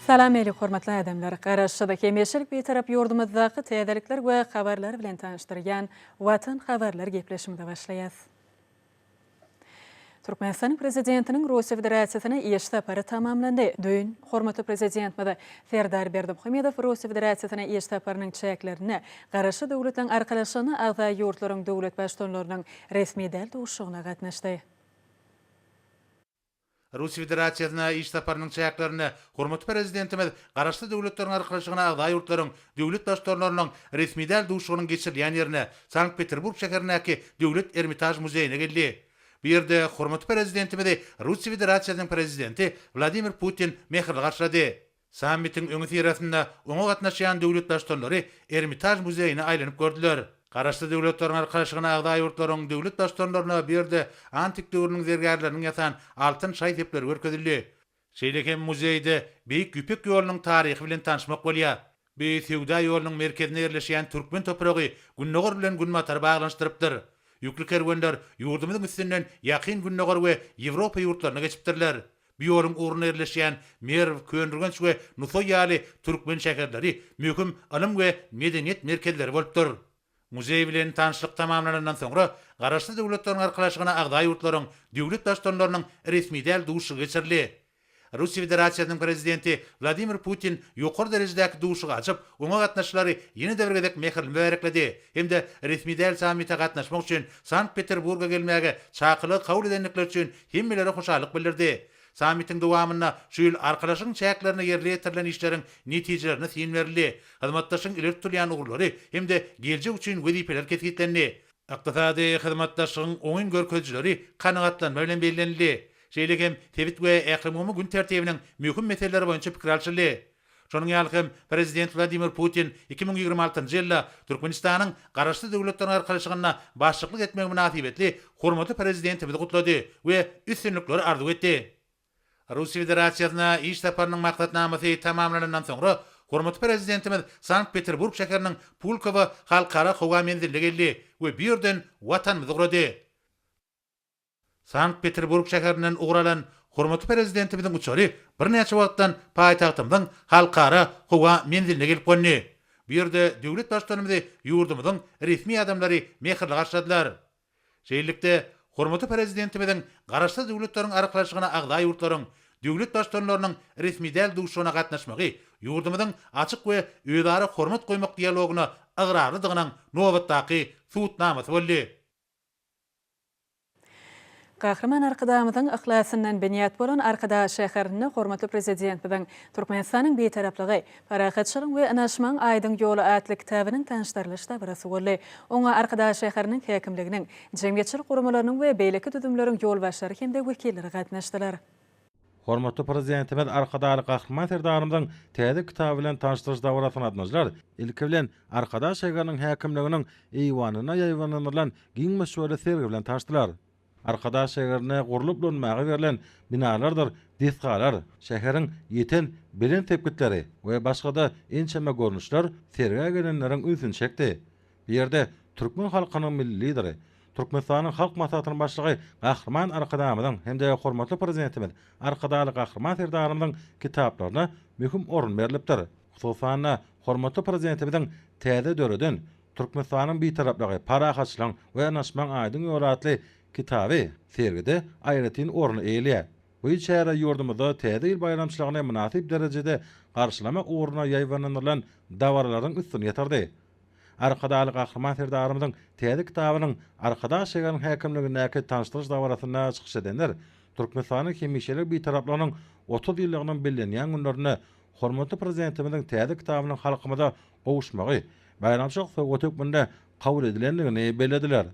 Salam eli hormatly adamlar. Garaşşydaki meşelik bir tarap yurdumyzdaky täzelikler we habarlar bilen tanıştyrgan Watan habarlar gepleşimde başlaýas. Türkmenistan prezidentinin Russiya Federatsiýasyna iş tapary tamamlandy. Dün hormatly prezidentmede Serdar Berdimuhamedov Russiya Federatsiýasyna iş taparynyň çäklerini garaşy döwletiň arkalaşygyny agda ýurtlaryň döwlet başdanlarynyň resmi däl duşugyna gatnaşdy. Russiya Federatsiýasyna iş taparynyň çäklerini hormatly prezidentimiz garaşly döwletleriň arkalaşygyna agda ýurtlaryň döwlet başdanlarynyň resmi däl duşugynyň geçirilýän ýerine Sankt-Peterburg şäherindäki Döwlet Ermitaj muzeýine geldi. Bu ýerde hormatly prezidentimizi Russiya Federatsiýasynyň prezidenti Vladimir Putin mehirli garşylady. Sammitiň öňü tirasynda oňa gatnaşýan döwlet başdanlary Ermitaj muzeýine aýlanyp gördüler. Garaşly döwletleriň arkalaşygyna agda ýurtlaryň döwlet başdanlaryna birde antik döwrüniň zergärleriniň ýatan altyn şaý tepleri görkezildi. Şeýlekem muzeýde Beýik Güpek ýolunyň taryhy bilen tanışmak bolýar. Bu Sewda ýolunyň merkezine ýerleşýän türkmen topragy Günnogor bilen Günmatar baglanşdyrypdyr. Ýüklü kerwenler ýurdumyzyň üstünden ýakyn Günnogor we Ýewropa ýurtlaryna geçipdirler. Bu ýoluň uruny ýerleşýän Merw, Könrügenç we Nusoy ýaly türkmen şäherleri möhüm ilim we medeniýet merkezleri bolupdyr. Muzeý bilen tanışlyk tamamlanandan soňra garaşly döwletleriň arkalaşygyna agda ýurtlaryň döwlet başdanlarynyň resmi däl duşugy geçirildi. Russiya Federatsiýasynyň prezidenti Vladimir Putin ýokary derejedäki duşugy açyp, oňa gatnaşlary ýene däwregedek mehirli bärekledi. Hemde resmi däl sammitde gatnaşmak üçin Sankt-Peterburga gelmäge çakyly kabul edenlikler üçin hemmelere hoşallyk bildirdi. Sammitiň dowamyna şu ýyl arkalaşyň çäklerini ýerle ýetirilen işleriň netijelerini sin berildi. Hyzmatdaşyň ileri turýan ugrulary hemde geljek üçin wezipeler ketgitlendi. Ykdysady hyzmatdaşyň oňun görkezjileri kanagatlanma bilen bellenildi. Şeýlekem tebit we ählimumy gün tertibiniň möhüm meseleleri boýunça pikir alşyldy. Şonuň ýaly prezident Vladimir Putin 2026-njy ýylda Türkmenistanyň garaşly döwletleriň arkalaşygyna başçylyk etmek münasibetli hormatly prezidentimizi gutlady we üstünlikleri arzu etdi. Russiya Federatsiýasyna iş taparynyň maksatnamasy tamamlanandan soňra hormatly prezidentimiz Sankt-Peterburg şäheriniň Pulkovo halkara howa menziline geldi we birden watanymyzy gurady. Sankt-Peterburg şäherinden ugralan hormatly prezidentimiziň uçary bir näçe wagtdan paýtagtymyň halkara howa menziline gelip gönni. Bu ýerde döwlet başdanymyzy ýurdumyzyň resmi adamlary mehirli garşyladylar. Şeýlelikde hormatly prezidentimiziň garaşly döwletleriň arkalaşygyna agda ýurtlaryň döwlet başdanlarynyň resmi däl duşugyna gatnaşmagy ýurdumyzyň açyk we öýdary hormat goýmak dialogyna agrarlydygynyň nobatdaky suwutnamasy boldy. Gahrman arkadamyzyň ihlasyndan beniýat bolan arkada şäherini hormatly prezidentimiň Türkmenistanyň beýtaraplygy, parahatçylyk we anaşmaň aýdyň ýoly atly kitabynyň tanışdyrlyş dabrasy boldy. Oňa arkada şäheriniň häkimliginiň, jemgyýetçilik gurumlarynyň we beýleki düdümleriň ýolbaşçylary hemde wekilleri gatnaşdylar. Hormatly prezidentimiz arkadaly Gahrman Serdarymyň täze kitaby bilen tanışdyryş dawrasyny atnaşdylar. Ilki bilen arkada şäheriniň häkimliginiň eýwanyna ýaýwanylan giň meşhur sergi bilen tanışdylar. Arkada şäherine gurulyp dönmäge berilen binalardyr, disgalar, şäheriň ýeten bilen tepkitleri we başga-da ençeme görnüşler serge gelenleriň üzüni çekdi. Bu ýerde türkmen halkynyň milli lideri, Türkmenistanyň halk maslahatynyň başlygy Gahrman Arkadamyň hemde hormatly prezidentimiz Arkadaly Gahrman Serdarymyň kitaplaryna möhüm orun berilipdir. Hususan hormatly prezidentimiziň täze döreden Türkmenistanyň beýtaraplygy, parahatçylyk we anaşmaň aýdyň ýolatly kitaby sergide aýratyn orun eýilýär. Bu ýerle ýurdumyzda täze ýyl bayramçylygyna münasip derejede garşylamak ugruna ýaýwanylan dawarlaryň üstüne ýetirdi. Arkadaly Gahrman Serdarymyň täze kitabynyň arkada şäheriniň häkimligindäki tanışdyryş dawrasyna çykyş edenler Türkmenistanyň hemişelik beýtaraplarynyň 30 ýyllygynyň bellenýän günlerini hormatly prezidentimiziň täze kitabynyň halkymyza gowuşmagy, bayramçylyk söwgütükmünde kabul edilenligini bellediler.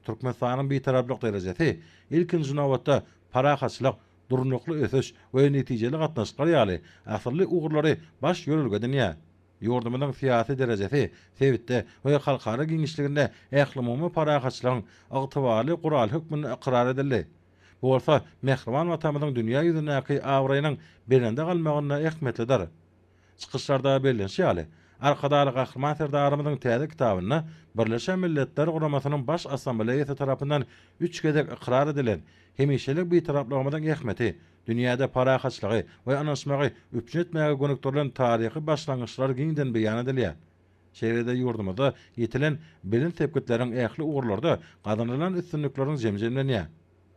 Türkmenistanyň beýtaraplyk derejesi ilkinji nowatda parahatçylyk, durnukly ösüş we netijeli gatnaşyklар ýaly asyrly ugrulary baş ýörelgedinýär. Ýurdumyzyň syýasy derejesi sebitde we halkara giňişliginde ählimumy parahatçylygyň agtybaly gural hökmüni ikrar edildi. Bu bolsa mehriban watanymyzyň dünýä ýüzündäki awraýynyň belinde galmagyna ähmetlidir. Çykyşlarda bellenşi ýaly Arkadaly Gahrman Serdarymyň täze kitabyny Birleşen Milletler Guramasynyň baş assambleýasy tarapyndan 3 gezek ikrar edilen hemişelik bir taraplamyň ähmeti, dünýäde parahaçlygy we anlaşmagy üpjetmäge gönükdirilen taryhy başlangyçlar giňden beýan edilýär. Şeýrede ýurdumyzda ýetilen bilim tepkitleriň ähli uğurlarda gadanylan üstünlikleriň jemjemlenýär.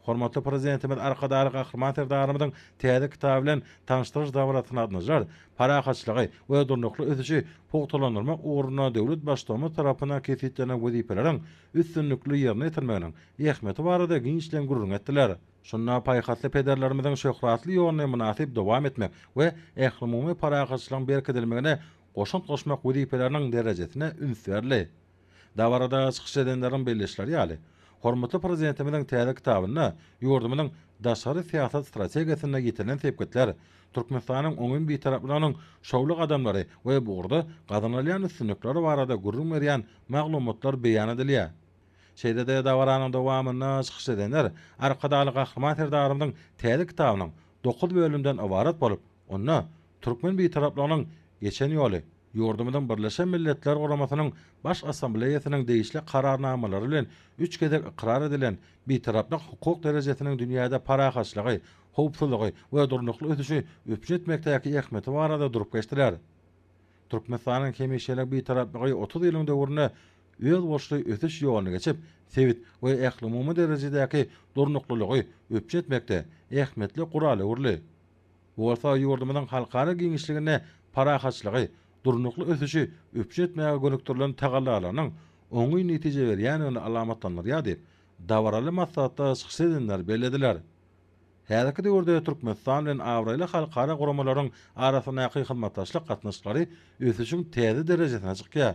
Hormatly prezidentimiz arkadaly Gahrman Serdarymyň täze kitaby bilen tanışdyryş dawratyny adnajar, parahaçlygy we durnukly ösüşi pogtalandyrmak uğruna döwlet başlamy tarapyna kefitlenen wezipeleriň üstünlikli ýerine ýetirmeginiň ähmeti barada giňişlen gurrun etdiler. Şonda paýhatly pederlerimizin şöhratly ýoluny münasip dowam etmek we ähli parahaçlygyň berkedilmegine goşun goşmak wezipeleriniň derejesine üns berli. Dawarada çykyş edenleriň belleşleri ýaly. Hormatly prezidentimizin täze kitabyny ýurdumynyň daşary siýasat strategiýasyna ýetilen tepkitler, Türkmenistanyň öňün bir taraplarynyň şowluk adamlary we burda gadanylan üstünlikleri barada gurrun berýän maglumatlar beýan edilýär. Şeýdede dawaranyň dowamyna çykyş edenler arkadaly Gahrman Serdarymyň täze kitabynyň 9 bölümden ibaret bolup, onda Türkmen bir taraplarynyň geçen ýoly ýurdumyň Birleşen Milletler Guramasynyň baş assambleýasynyň değişli kararnamalary bilen 3 gezek ikrar edilen bir taraply hukuk derejesiniň dünýäde parahaçlygy, howpsuzlygy we durnukly ösüşi üpjetmekdäki ähmeti barada durup geçdiler. Türkmenistanyň hemişelik bir taraplygy 30 ýylyň döwrüne öz boşly ösüş ýoluny geçip, sevit we ähli derejedäki durnuklylygy üpjetmekde ähmetli guraly urly. Bu bolsa ýurdumyň halkara giňişligine parahaçlygy, durnukly ösüşi üpjetmäge gönükdirilen tagallalarynyň oňy netije berýänini alamatlanýar diýip dawaraly maksatda çykyş edenler bellediler. Häzirki döwürde Türkmenistan bilen Awraly halkara guramalaryň arasyndaky hyzmatdaşlyk gatnaşyklary ösüşiň täze derejesine çykýar.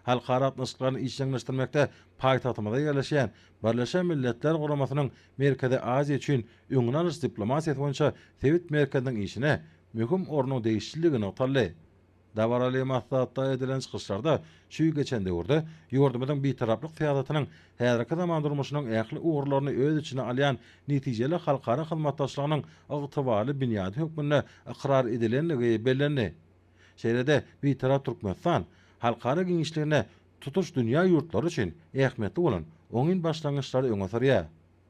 Halkara gatnaşyklaryny işleňleşdirmekde paýtagtymyzda ýerleşýän Birleşen Milletler Guramasynyň Merkezi Aziýa üçin öňünalys diplomatiýa boýunça Sewit merkeziniň işine möhüm ornuň değişikligini taly. Dawaraly maksatda edilen çykyşlarda şu geçen döwürde ýurdumyň bir taraplyk siýasatynyň häzirki zaman durmuşynyň ähli uğurlaryny öz içine alýan netijeli halkara hyzmatdaşlygynyň ygtybaly bünyady hökmünde ikrar edilenligi bellendi. Şeýlede bir tarap Türkmenistan halkara giňişlerine tutuş dünýä ýurtlary üçin ähmetli bolan oňyn başlangyçlary öňe sürýär.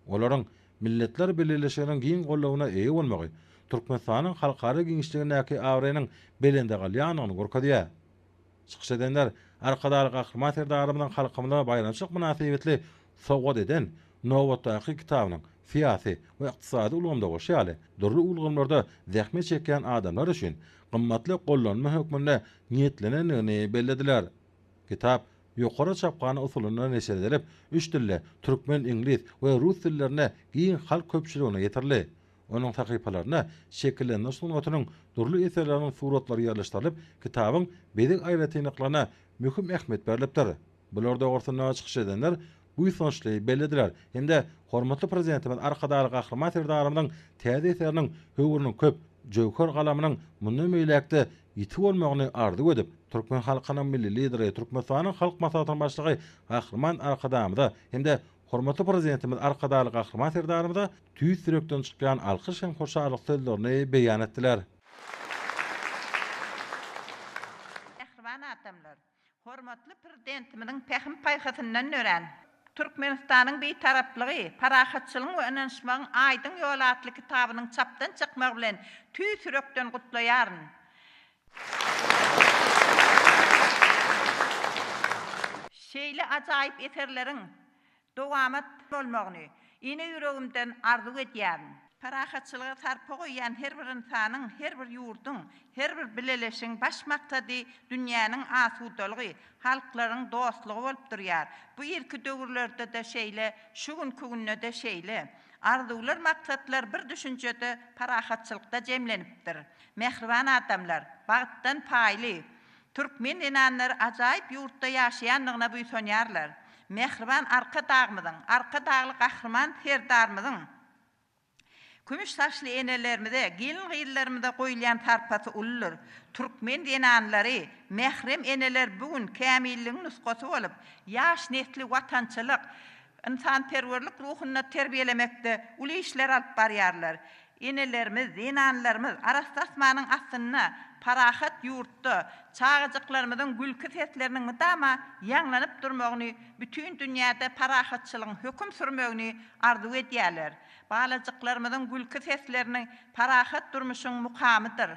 Olaryň Milletler Birleşiginiň giň gollawyna eýe bolmagy Türkmenistanyň halkara giňişligindäki awraýanyň belende galýanyny gorkadýar. Çykyş edenler arkadaly Gahrman Serdarymyň halkymyna bayramçylyk münasibetli sowgat eden Nowotdaky kitabynyň siýasy we ykdysady ulgamda goşýaly. Durly ulgamlarda zähmet çekýän adamlar üçin gymmatly gollanma hökmünde niýetlenenini bellediler. Kitap ýokary çapgany usulyna neşredilip, 3 tilde türkmen, ingliz we rus dillerine giň halk köpçüligine ýetirli. Onun sahypalaryna şekillenme sungatynyň durly eserläriniň suratlary ýerleşdirilip, kitabyň bedik aýratynyklarına möhüm ähmet berilipdir. Bularda ortadan çykyş edenler bu soňçly bellediler. Hemde hormatly prezidentimiz arkadaly Gahrman Serdarymyň täze eseriniň höwüriniň köp jowkar galamynyň mundan meýlekde ýitip bolmagyny ardy edip, Türkmen halkynyň milli lideri, Türkmenistanyň halk maslahatynyň başlygy Gahrman arkadamyda hemde hormatly prezidentimiz arkadaly Gahrman Serdarymyda tüýüz sürekden çykýan alkyş hem hoşarlyk sözlerini beýan etdiler. Ähwan adamlar, hormatly prezidentimiň pähim paýhatyndan ören Türkmenistanyň bir taraplygy, parahatçylygyň we ananşmagyň aýdyň ýoly atly kitabynyň çapdan çykmagy bilen tüýüz sürekden gutlaýaryn. Şeýle ajaýyp eserleriň dowamat bolmagyny ine ýüregimden arzu edýärin. Parahatçylyga sarpa goýan her bir insanyň, her bir ýurduň, her bir bileleşiň baş maksady dünýäniň asudalygy, halklaryň dostlugy bolup durýar. Bu ilki döwürlerde de şeýle, şu günkü günde de şeýle. Arzular, maksatlar bir düşünjede parahatçylykda jemlenipdir. Mehriban adamlar, bagtdan paýly, türkmen enanlary ajaýyp ýurtda ýaşaýanlygyna buýsanýarlar. Mehriban arka dağmydyň, arka dağly Gahrman Serdarymyň kümüş saçly enelerimize, gelin gyýyllarymize goýulan tarpasy ululur. Türkmen enanlary, mehrem eneler bugün kämilligiň nusgasy bolup, ýaş nesli watançylyk, insanperwerlik ruhyna terbiýelemekde uly işler alyp barýarlar. Enelerimiz, enanlarymız Arastasmanyň asyna parahat yurtda çağıcıklarımızın gülkü seslerinin müdama yanlanıp durmağını, bütün dünyada parahatçılığın hüküm sürmöğünü arzu edýärler. Balacıklarımızın gülkü seslerinin parahat durmuşun mukamıdır.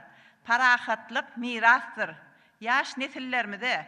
Parahatlık mirastır. Yaş nesillerimize,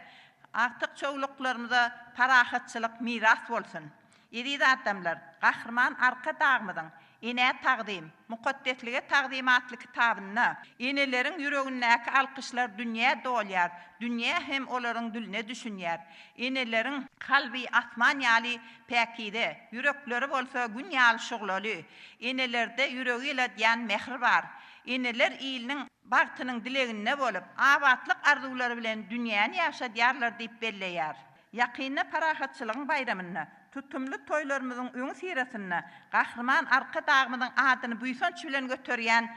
artık çoğuluklarımıza parahatçılık miras bolsun. Iri adamlar, Gahrman arka dağımızın ine taqdim, muqaddeslige taqdimatlı kitabını, inelerin yüreğindeki alkışlar dünya dolyar, dünya hem oların diline düşünýär. Inelerin kalbi asman yali pekide, yürekleri bolsa gün yal şuglaly. Inelerde yüreğiyle diýen mehr bar. Ineler ilinin bagtynyň dileginde bolup, abatlyk arzuwlary bilen dünýäni ýaşadýarlar diýip belleýär. Yakyny parahatçylygyň bayramyny, tutumlu toylarymyzyň öňü sirasyny, Gahrman arka dağımyzyň adyny buýsanç bilen göterýän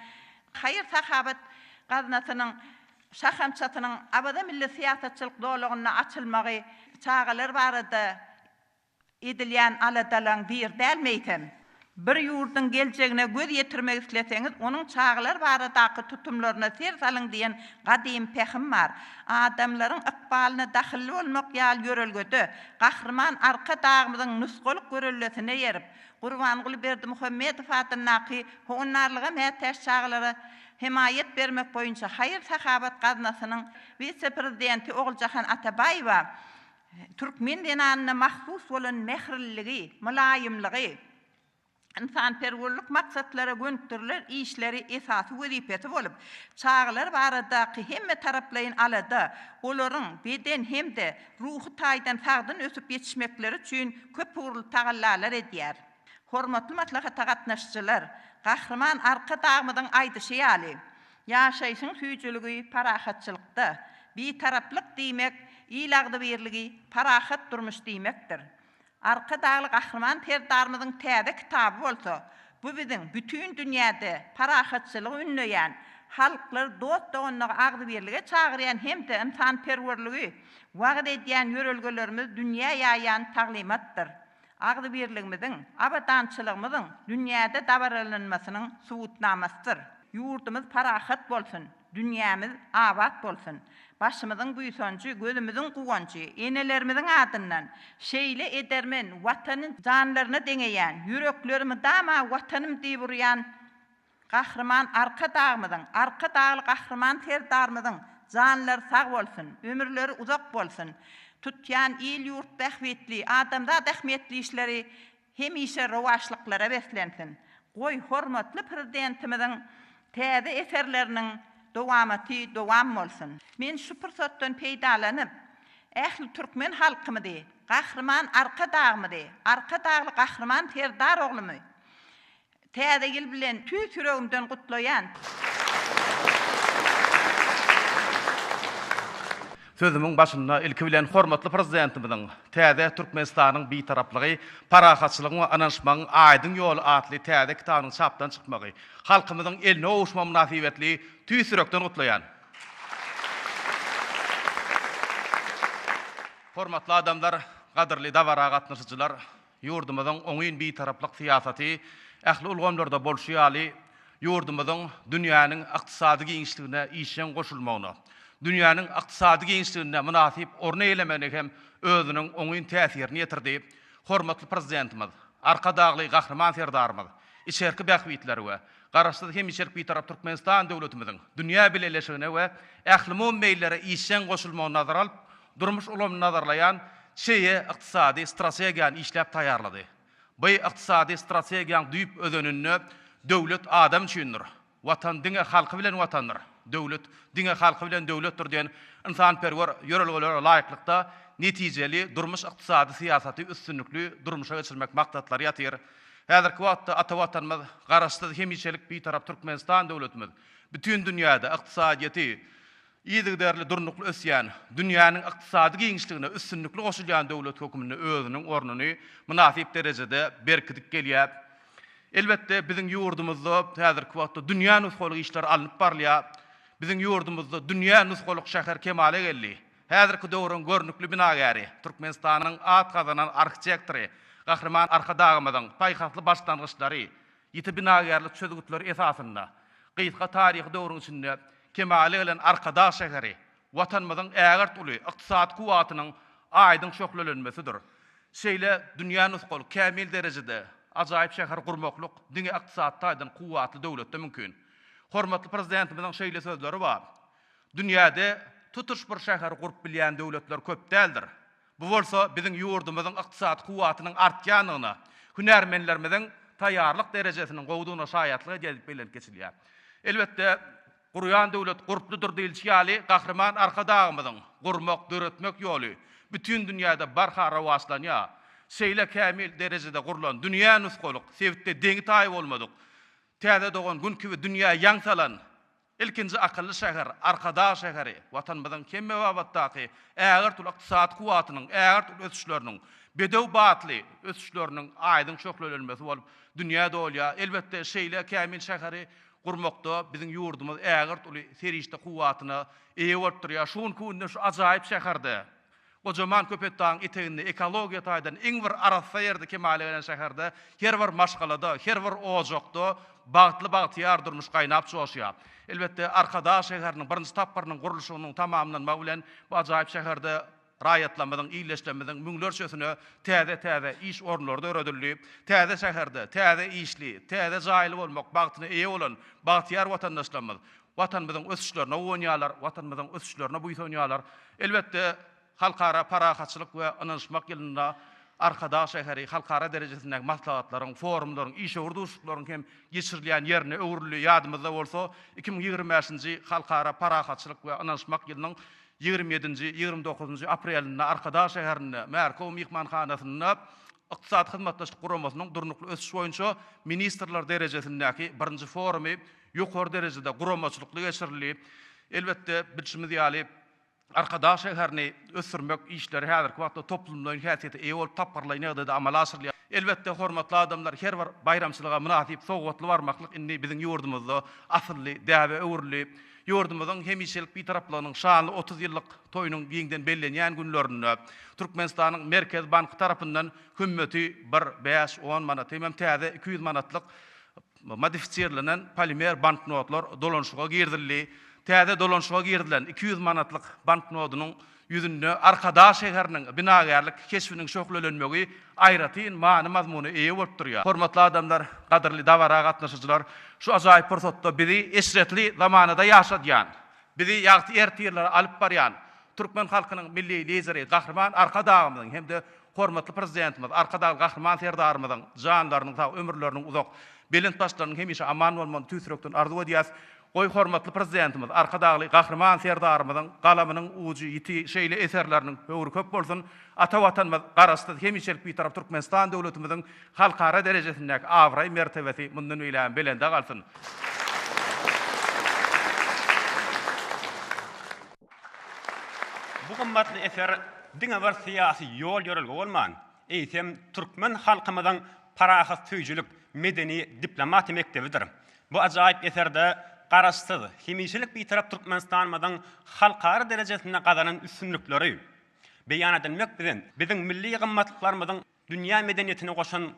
Hayır sahabat gaznasynyň şahamçatynyň abada milli siýasatçylyk dolagyna açylmagy çağalar barada edilýän aladalan bir dälmeýtem. Bir yurdun geljegine göz ýetirmek isleseňiz, onuň çağalar baradaky tutumlaryna ser salyň diýen gadyym pehim bar. Adamlaryň ykbalyna dahil bolmak ýaly görelgede, Gahrman arka dağımyzyň nusgalyk görellesine ýerip, Gurbanguly Berdimuhammedow adynaky honarlyga mätäş çağalary himayet bermek boýunça Hayır sahabat gaznasynyň vice-prezidenti Oguljahan Atabaýewa Türkmen dinanyna mahsus bolan mehrilligi, mulayimligi, insanperwerlik maksatlara göndüriler işleri esasy wezipeti bolup, çağalar baradaky hemme taraplaryň alada, olaryň beden hemde ruhy taýdan sagdyn ösüp ýetişmekleri üçin köp uğurly tagallalar edýär. Hormatly maslahatda gatnaşjylar, Gahrman arka dağımyzyň aýdyşy ýaly, ýaşaýyşyň süýjüligi parahatçylykda, bir taraplyk diýmek, ýylagdy berligi parahat durmuş diýmekdir. Arka dağlı Gahrman terdarmyzyň täze kitaby bolsa, bu biziň bütün dünýäde parahatçylygy ünleýän, halklar dost doganyny agdy berlige çagyrýan hemde insanperwerligi wagt edýän ýörelgelerimiz dünýä ýaýan taglimatdyr. Agdy berligimiziň, abadançylygymyzyň dünýäde dabarlanmasynyň subutnamasydyr. Yurdumyz parahat bolsun, dünýämiz abat bolsun. Başymyzyň buýsanjy, gözümüziň guwanjy, enelerimiziň adyndan şeýle edermen watanyň janlaryna deňeýän, yüreklerimi dama watanym diýip urýan Gahrman arka dağımyzyň, arka dağly Gahrman terdarmyzyň janlary sag bolsun, ömürleri uzak bolsun. Tutýan il ýurt bähwetli, adamda ähmiýetli işleri hemişe rowaşlyklara beslensin. Goý hormatly prezidentimiziň täze eserleriniň dowamaty dowam bolsun. Men şu pursatdan peýdalanyp, ähli türkmen halkymydy, Gahrman arka dağymydy, arka dağly Gahrman terdar oglumy. Täze ýyl bilen tüýs ýüregimden gutlaýan. Sözümün başında ilki bilen hormatly prezidentimiziň täze Türkmenistanyň bitaraplygy, parahatçylygyň we anaşmagyň aýdyň ýoly atly täze kitabynyň çapdan çykmagy, halkymyzyň eline owuşma münasibetli tüýs ýürekden gutlaýan. Hormatly adamlar, gadyrly dawara gatnaşyjylar, ýurdumyzyň oňyn bitaraplyk siýasaty ähli ulgamlarda bolşýaly, ýurdumyzyň dünýäniň ykdysady giňişligine işen goşulmagyna, dünýäniň ykdysady giňişligine münasip orna elemegine hem özüniň oňyn täsirini ýetirdi. Hormatly prezidentimiz, arka dağly Gahrman terdarmyz, içerki bähwitleri we garaşsyz hem içerki bitarap Türkmenistan döwletimiziň dünýä bileşigine we ähli muammeýlere işen goşulmagyna nazar alyp, durmuş ulamyny nazarlaýan şeýe ykdysady strategiýany işläp taýýarlady. Bu ykdysady strategiýanyň düýp özününü döwlet adam üçindir. Watan diňe halky bilen watandyr. Döwlet diňe halky bilen döwletdir diýen insanperwer ýörelgelere laýyklykda netijeli durmuş ykdysady siýasaty üstünlükli durmuşa geçirmek maksatlary ýatyr. Häzirki wagtda atawatanymyz garaşsyz hemiçelik bitarap Türkmenistan döwletimiz bütün dünýäde ykdysadyety ýygyderli durnukly ösýän, dünýäniň ykdysady giňişligine üstünlükli goşulýan döwlet hökümini özüniň ornuny münasip derejede berkitip gelýär. Elbetde biziň ýurdumyzda häzirki wagtda dünýä nusgalyk işler alınıp barlýar. Biziň ýurdumyzda dünýä nusgalyk şäher kemale geldi. Häzirki döwrüň görnükli binagäri, Türkmenistanyň at gazanan arkitektory, Gahrman arka dağymyzyň paýhasly başlangyçlary, ýeti binagärlik çözgütleri esasynda, gyýytka taryhy döwrüň içinde kemali bilen arkadaş şehri, vatanymyzyň ägert uly ykdysat kuwatynyň aýdyň şöklenmesidir. Şeýle dünýäni usqul kämil derejede ajaýyp şäher gurmakluk diňe ykdysatdaýdan kuwatly döwletde mümkin. Hormatly prezidentimiziň şeýle sözleri bar. Dünýäde tutuş bir şäher gurup bilýän döwletler köp däldir. Bu bolsa biziň ýurdumyzyň ykdysat kuwatynyň artýanyna, hünärmenlerimiziň taýýarlyk derejesiniň gowdugyna şaýatlygy gelip bilen geçilýär. Elbetde Guryan döwlet gurupludur diýilýäli gahrman arkadagymyzyň gurmak, döretmek ýoly bütün dünýäde barhara waslanýar. Şeýle kämil derejede gurulan dünýä nusgoluk, sebitde deňi taýyp bolmadyk. Täze dogan günki dünýä ýaňsalan ilkinji akylly şäher, arkada şäheri, watanymyzyň kemme wabatdaky äger tul ykdysat kuwatynyň, äger tul ösüşleriniň, bedew batly ösüşleriniň aýdyň şöklenmesi bolup dünýäde bolýar. Elbetde şeýle kämil şäheri gurmakda biziň ýurdumyz äger tul serişde kuwatyna eýe bolup durýar. Şuň kunde şu ajaýyp şäherde Kocaman köpetdağın eteğinde ekologiya taýdan iň bir arasa ýerde kemali bilen şäherde her bir maşgalada, her bir ojokda bagtly bagtyar durmuş gaýnap çoşýar. Elbetde arkada şäheriniň birinji tapparynyň gurulşynyň tamamlanmagy bilen bu ajaýyp şäherde raýatlanmadyň, iýleşlenmediň müňlerçesine täze iş ornlary öredilýär. Täze şäherde, täze işli, täze jaýly bolmak bagtyna eýe bolan bagtyar watandaşlarymyz, watanymyzyň ösüşlerine oýnýarlar, watanymyzyň ösüşlerine buýsanýarlar. Elbetde halkara parahatçılık ve anlaşmak yılında arkada şäheri halkara derejesindäki maslahatlaryň, forumlaryň, iş urduşlaryň hem geçirilýän ýerine öwrüli ýadymyzda bolsa 2025-nji halkara parahatçılık we anlaşmak ýylynyň 27-nji 29-njy aprelinde arkada şäherinde Merkow mihmanhanasyna ykdysat hyzmatdaşlyk guramasynyň durnukly ösüş boýunça ministrler derejesindäki birinji forumy ýokary derejede guramaçylykly geçirilýär. Elbetde bilşimiz ýaly arkada şäherini ösürmek işleri häzirki wagtda toplumlaryň häsiýeti eýe bolup tapparlaýan da amala aşyrylýar. Elbetde hormatly adamlar her bir bayramçylyga münasip sowgatly barmaklyk indi biziň ýurdumyzda asly däwe öwrüli ýurdumyzyň hemişelik bir taraplarynyň şanly 30 ýyllyk toýunyň giňden bellenýän günlerinde Türkmenistanyň Merkez Banky tarapyndan hümmeti 5-10 manat hem täze 200 manatlyk modifisirlenen polimer banknotlar dolanşyga girdildi. Täze dolanşyga girdilen 200 manatlyk banknotunyň ýüzünde arkada şäheriniň binagerlik keşfiniň şöklenmegi aýratyn many mazmuny eýe bolup durýar. Hormatly adamlar, gadyrly dawara gatnaşyjylar, şu ajaýyp pursatda bizi esretli zamanada ýaşadýan, bizi ýagty ertirler alyp barýan türkmen halkynyň milli lideri gahrman arkadagymyzyň hemde hormatly prezidentimiz arkadagy gahrman serdarymyzyň janlarynyň ta ömürleriniň uzak belent başlarynyň hemişe aman bolmagy tüsrekden arzu edýäs. Goý hormatly prezidentimiz arkadagy gahrman serdarymyzyň galamynyň uji ýiti şeýle eserleriniň öwrü köp bolsun. Ata watanymyz garasty hemişelik bir tarap Türkmenistan döwletimiziň halkara derejesindäki awray mertebesi mundan öýlen belende galsyn. Bu gymmatly eser diňe bir syýasy ýol ýörelge bolman. Eýsem türkmen halkymyzyň parahat tüýjülük medeni diplomati mektebidir. Bu ajaýyp eserde garaşsyz, hemişelik bir tarap Türkmenistanymyzyň halkara derejesinde gazanan üstünlükleri beýan edilmek biziň milli gymmatlyklarynyň dünýä medeniýetine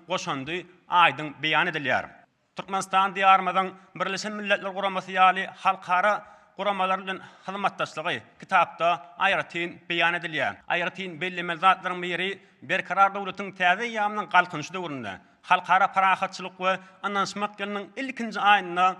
goşandy aýdyň beýan edilýär. Türkmenistan diýarymyzyň Birleşen Milletler Guramasy ýaly halkara guramalar bilen hyzmatdaşlygy kitapda aýratyn beýan edilýär. Aýratyn bellemel zatlaryň biri berkarar döwletiň täze ýamynyň galkynşy döwründe halkara parahatçylyk we anlaşmak ýylynyň ilkinji aýyna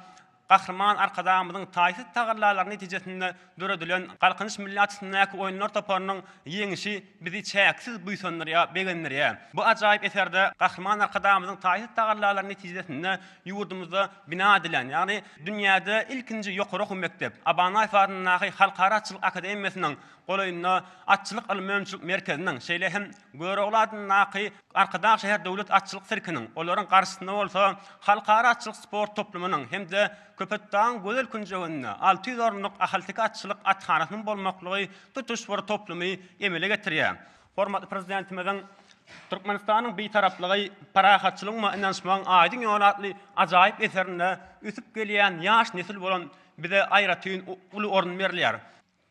gahrman arkadagymyzyň taýsy tagarlalaryny netijesinde döredilen galkynç millatçylygyny oýunlar toparynyň ýeňişi bizi çäksiz buýsanlarya begenlerya. Bu ajaýyp eserde gahrman arkadagymyzyň taýsy tagarlalaryny netijesinde ýurdumyzda bina edilen, ýagny dünýäde ilkinji ýokary mektep Abana Aýfarynyň halkara atçylyk akademiýasynyň golaýyna atçylyk ilmi merkeziniň şeýle hem Göreogladyň arkadag şäher döwlet atçylyk sirkiniň olaryň garşysynda bolsa halkara atçylyk sport toplumynyň hemde köpetdağın gözel künjeginde 600 orunluk ahaltyk atçylyk atxanasynyň bolmaklygy tutuş bir toplumy emele getirýär. Hormatly prezidentimiziň Türkmenistanyň beýtaraplygy parahatçylygyň we inançmagyň aýdyň ýolatly ajaýyp eserinde üsüp gelýän ýaş nesil bolan bize aýratyn uly orun berilýär.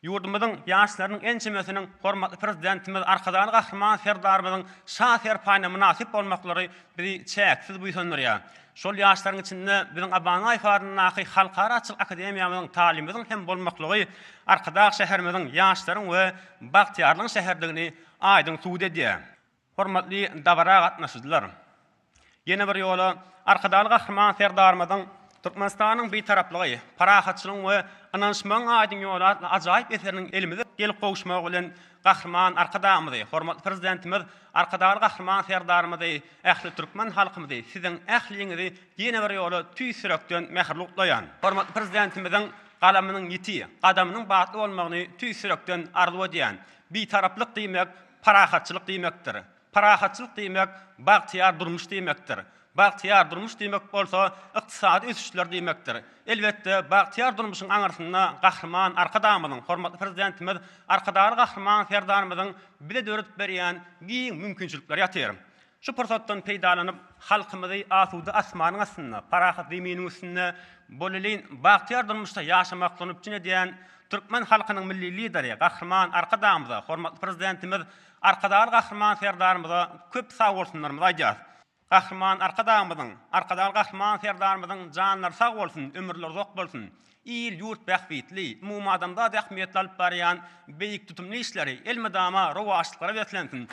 Ýurdumyzyň ýaşlarynyň ençemesiniň hormatly prezidentimiz arkadagy gahrman serdarymyzyň şaher paýna münasip bolmaklary bizi çäksiz buýsanlarya. Şol ýaşlaryň içinde biziň Abana ifarynyň halkara açyk akademiýamyň talimimiň hem bolmaklygy arkada şäherimiziň ýaşlaryň we bagtyarlyň şäherligini aýdyň suwd edýär. Hormatly dabara gatnaşyjylar. Ýene bir ýola arkadaly gahryman serdarymyzyň Türkmenistanyň beýtaraplygy, parahatçylygyň we ynançmagyň aýdyň ýola ajaýyp eseriniň elimizde gelip gowuşmagy bilen gahryman arkadamyzy, hormatly prezidentimiz arkadaly gahryman serdarymyzy, ähli türkmen halkymyzy, siziň ähliňizi ýene bir ýola tüýsürekden mähruklaýan. Hormatly prezidentimiziň galamynyň ýeti, gadamynyň batly bolmagyny tüýsürekden arzu edýän. Beýtaraplyk diýmek parahatçylyk diýmekdir. Parahatçylyk diýmek bagtyar durmuş diýmekdir. Bagtyar durmuş diýmek bolsa ykdysady ösüşler diýmekdir. Elbetde bagtyar durmuşyň aňarsyna gahryman arkadamynyň, hormatly prezidentimiz arkadaly gahryman serdarymyzyň bize döretip berýän giň mümkinçilikler ýatyr. Şu pursatdan peýdalanyp halkymyzy asuda asmanyň astyna, parahat diýminiň üstüne bolelin bagtyar durmuşda ýaşamakdan üpçün edýän türkmen halkynyň milli lideri gahryman arkadamyza, hormatly prezidentimiz arkadaly gahryman serdarymyza köp sag bolsunlarymyzy aýdýar. Gahryman arkadaly gahryman serdarymyzyň janlary sag bolsun, ömürleri uzak bolsun. İl yurt bähbitli, umum adamda da ähmiýetli alyp barýan beýik tutumly işleri elmedama rowaşlyklara betlensin.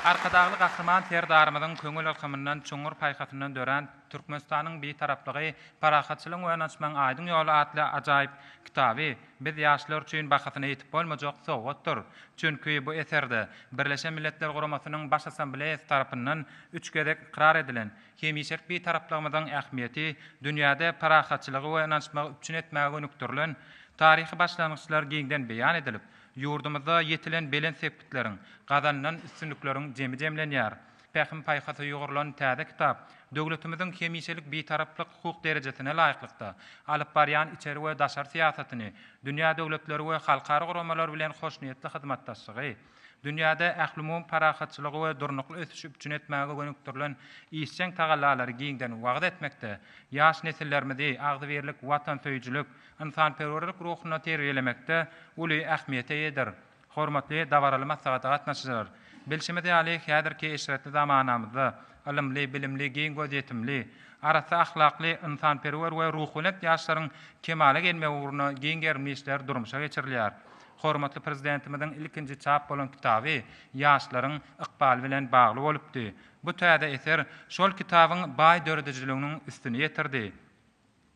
Arkadaly gahryman serdarymyzyň köňül alkamyndan çoňur paýkatyndan dören Türkmenistanyň beýtaraplygy, parahatçylygyň we ynançmagyň aýdyň ýoly adly ajaýyp kitaby biz ýaşlar üçin bahasyny ýetip bolmajak sowgatdyr. Çünki bu eserde Birleşen Milletler Guramasynyň baş assambleyasy tarapyndan 3 gezek iqrar edilen hemişek beýtaraplygymyzyň ähmiýeti dünýäde parahatçylygy we ynançmagy üçin etmäge önüktirilen taryhy başlangyçlar giňden beýan edilip, yurdumyzda yetilen belen sepkitleriň, gazanylan üstünlikleriň jemi jemlenýär. Pähim paýkasy ýugurulan täze kitap, döwletimiziň hemişelik beýtaraplyk hukuk derejesine laýyklykda alyp barýan içeri we daşar siýasatyny, dünýä döwletleri we halkara guramalar bilen hoşniýetli hyzmatdaşlygy, dünýäde ähli parahatçylygy we durnukly ösüş üçin etmäge gönüktirilen işçiň tagallalary giňden wagt etmekde, ýaş nesillerimizi agdyberlik, watan söýüjülük, insanperwerlik ruhyna terbiýelemekde uly ähmiýete ýedir. Hormatly dabaraly maslahat gatnaşyjylar, bilşime däli häzirki eşretli zamanamyzda ilmli, bilimli, giň gözetimli, arasy ahlakly, insanperwer we ruhuluk ýaşlaryň kemale gelmegi ugruna giň germişler durmuşa geçirilýär. Hormatly prezidentimiziň ilkinji çap bolan kitaby ýaşlaryň ykbaly bilen bagly bolupdy. Bu täze eser şol kitabyň baý döredejiliginiň üstüne ýetirdi.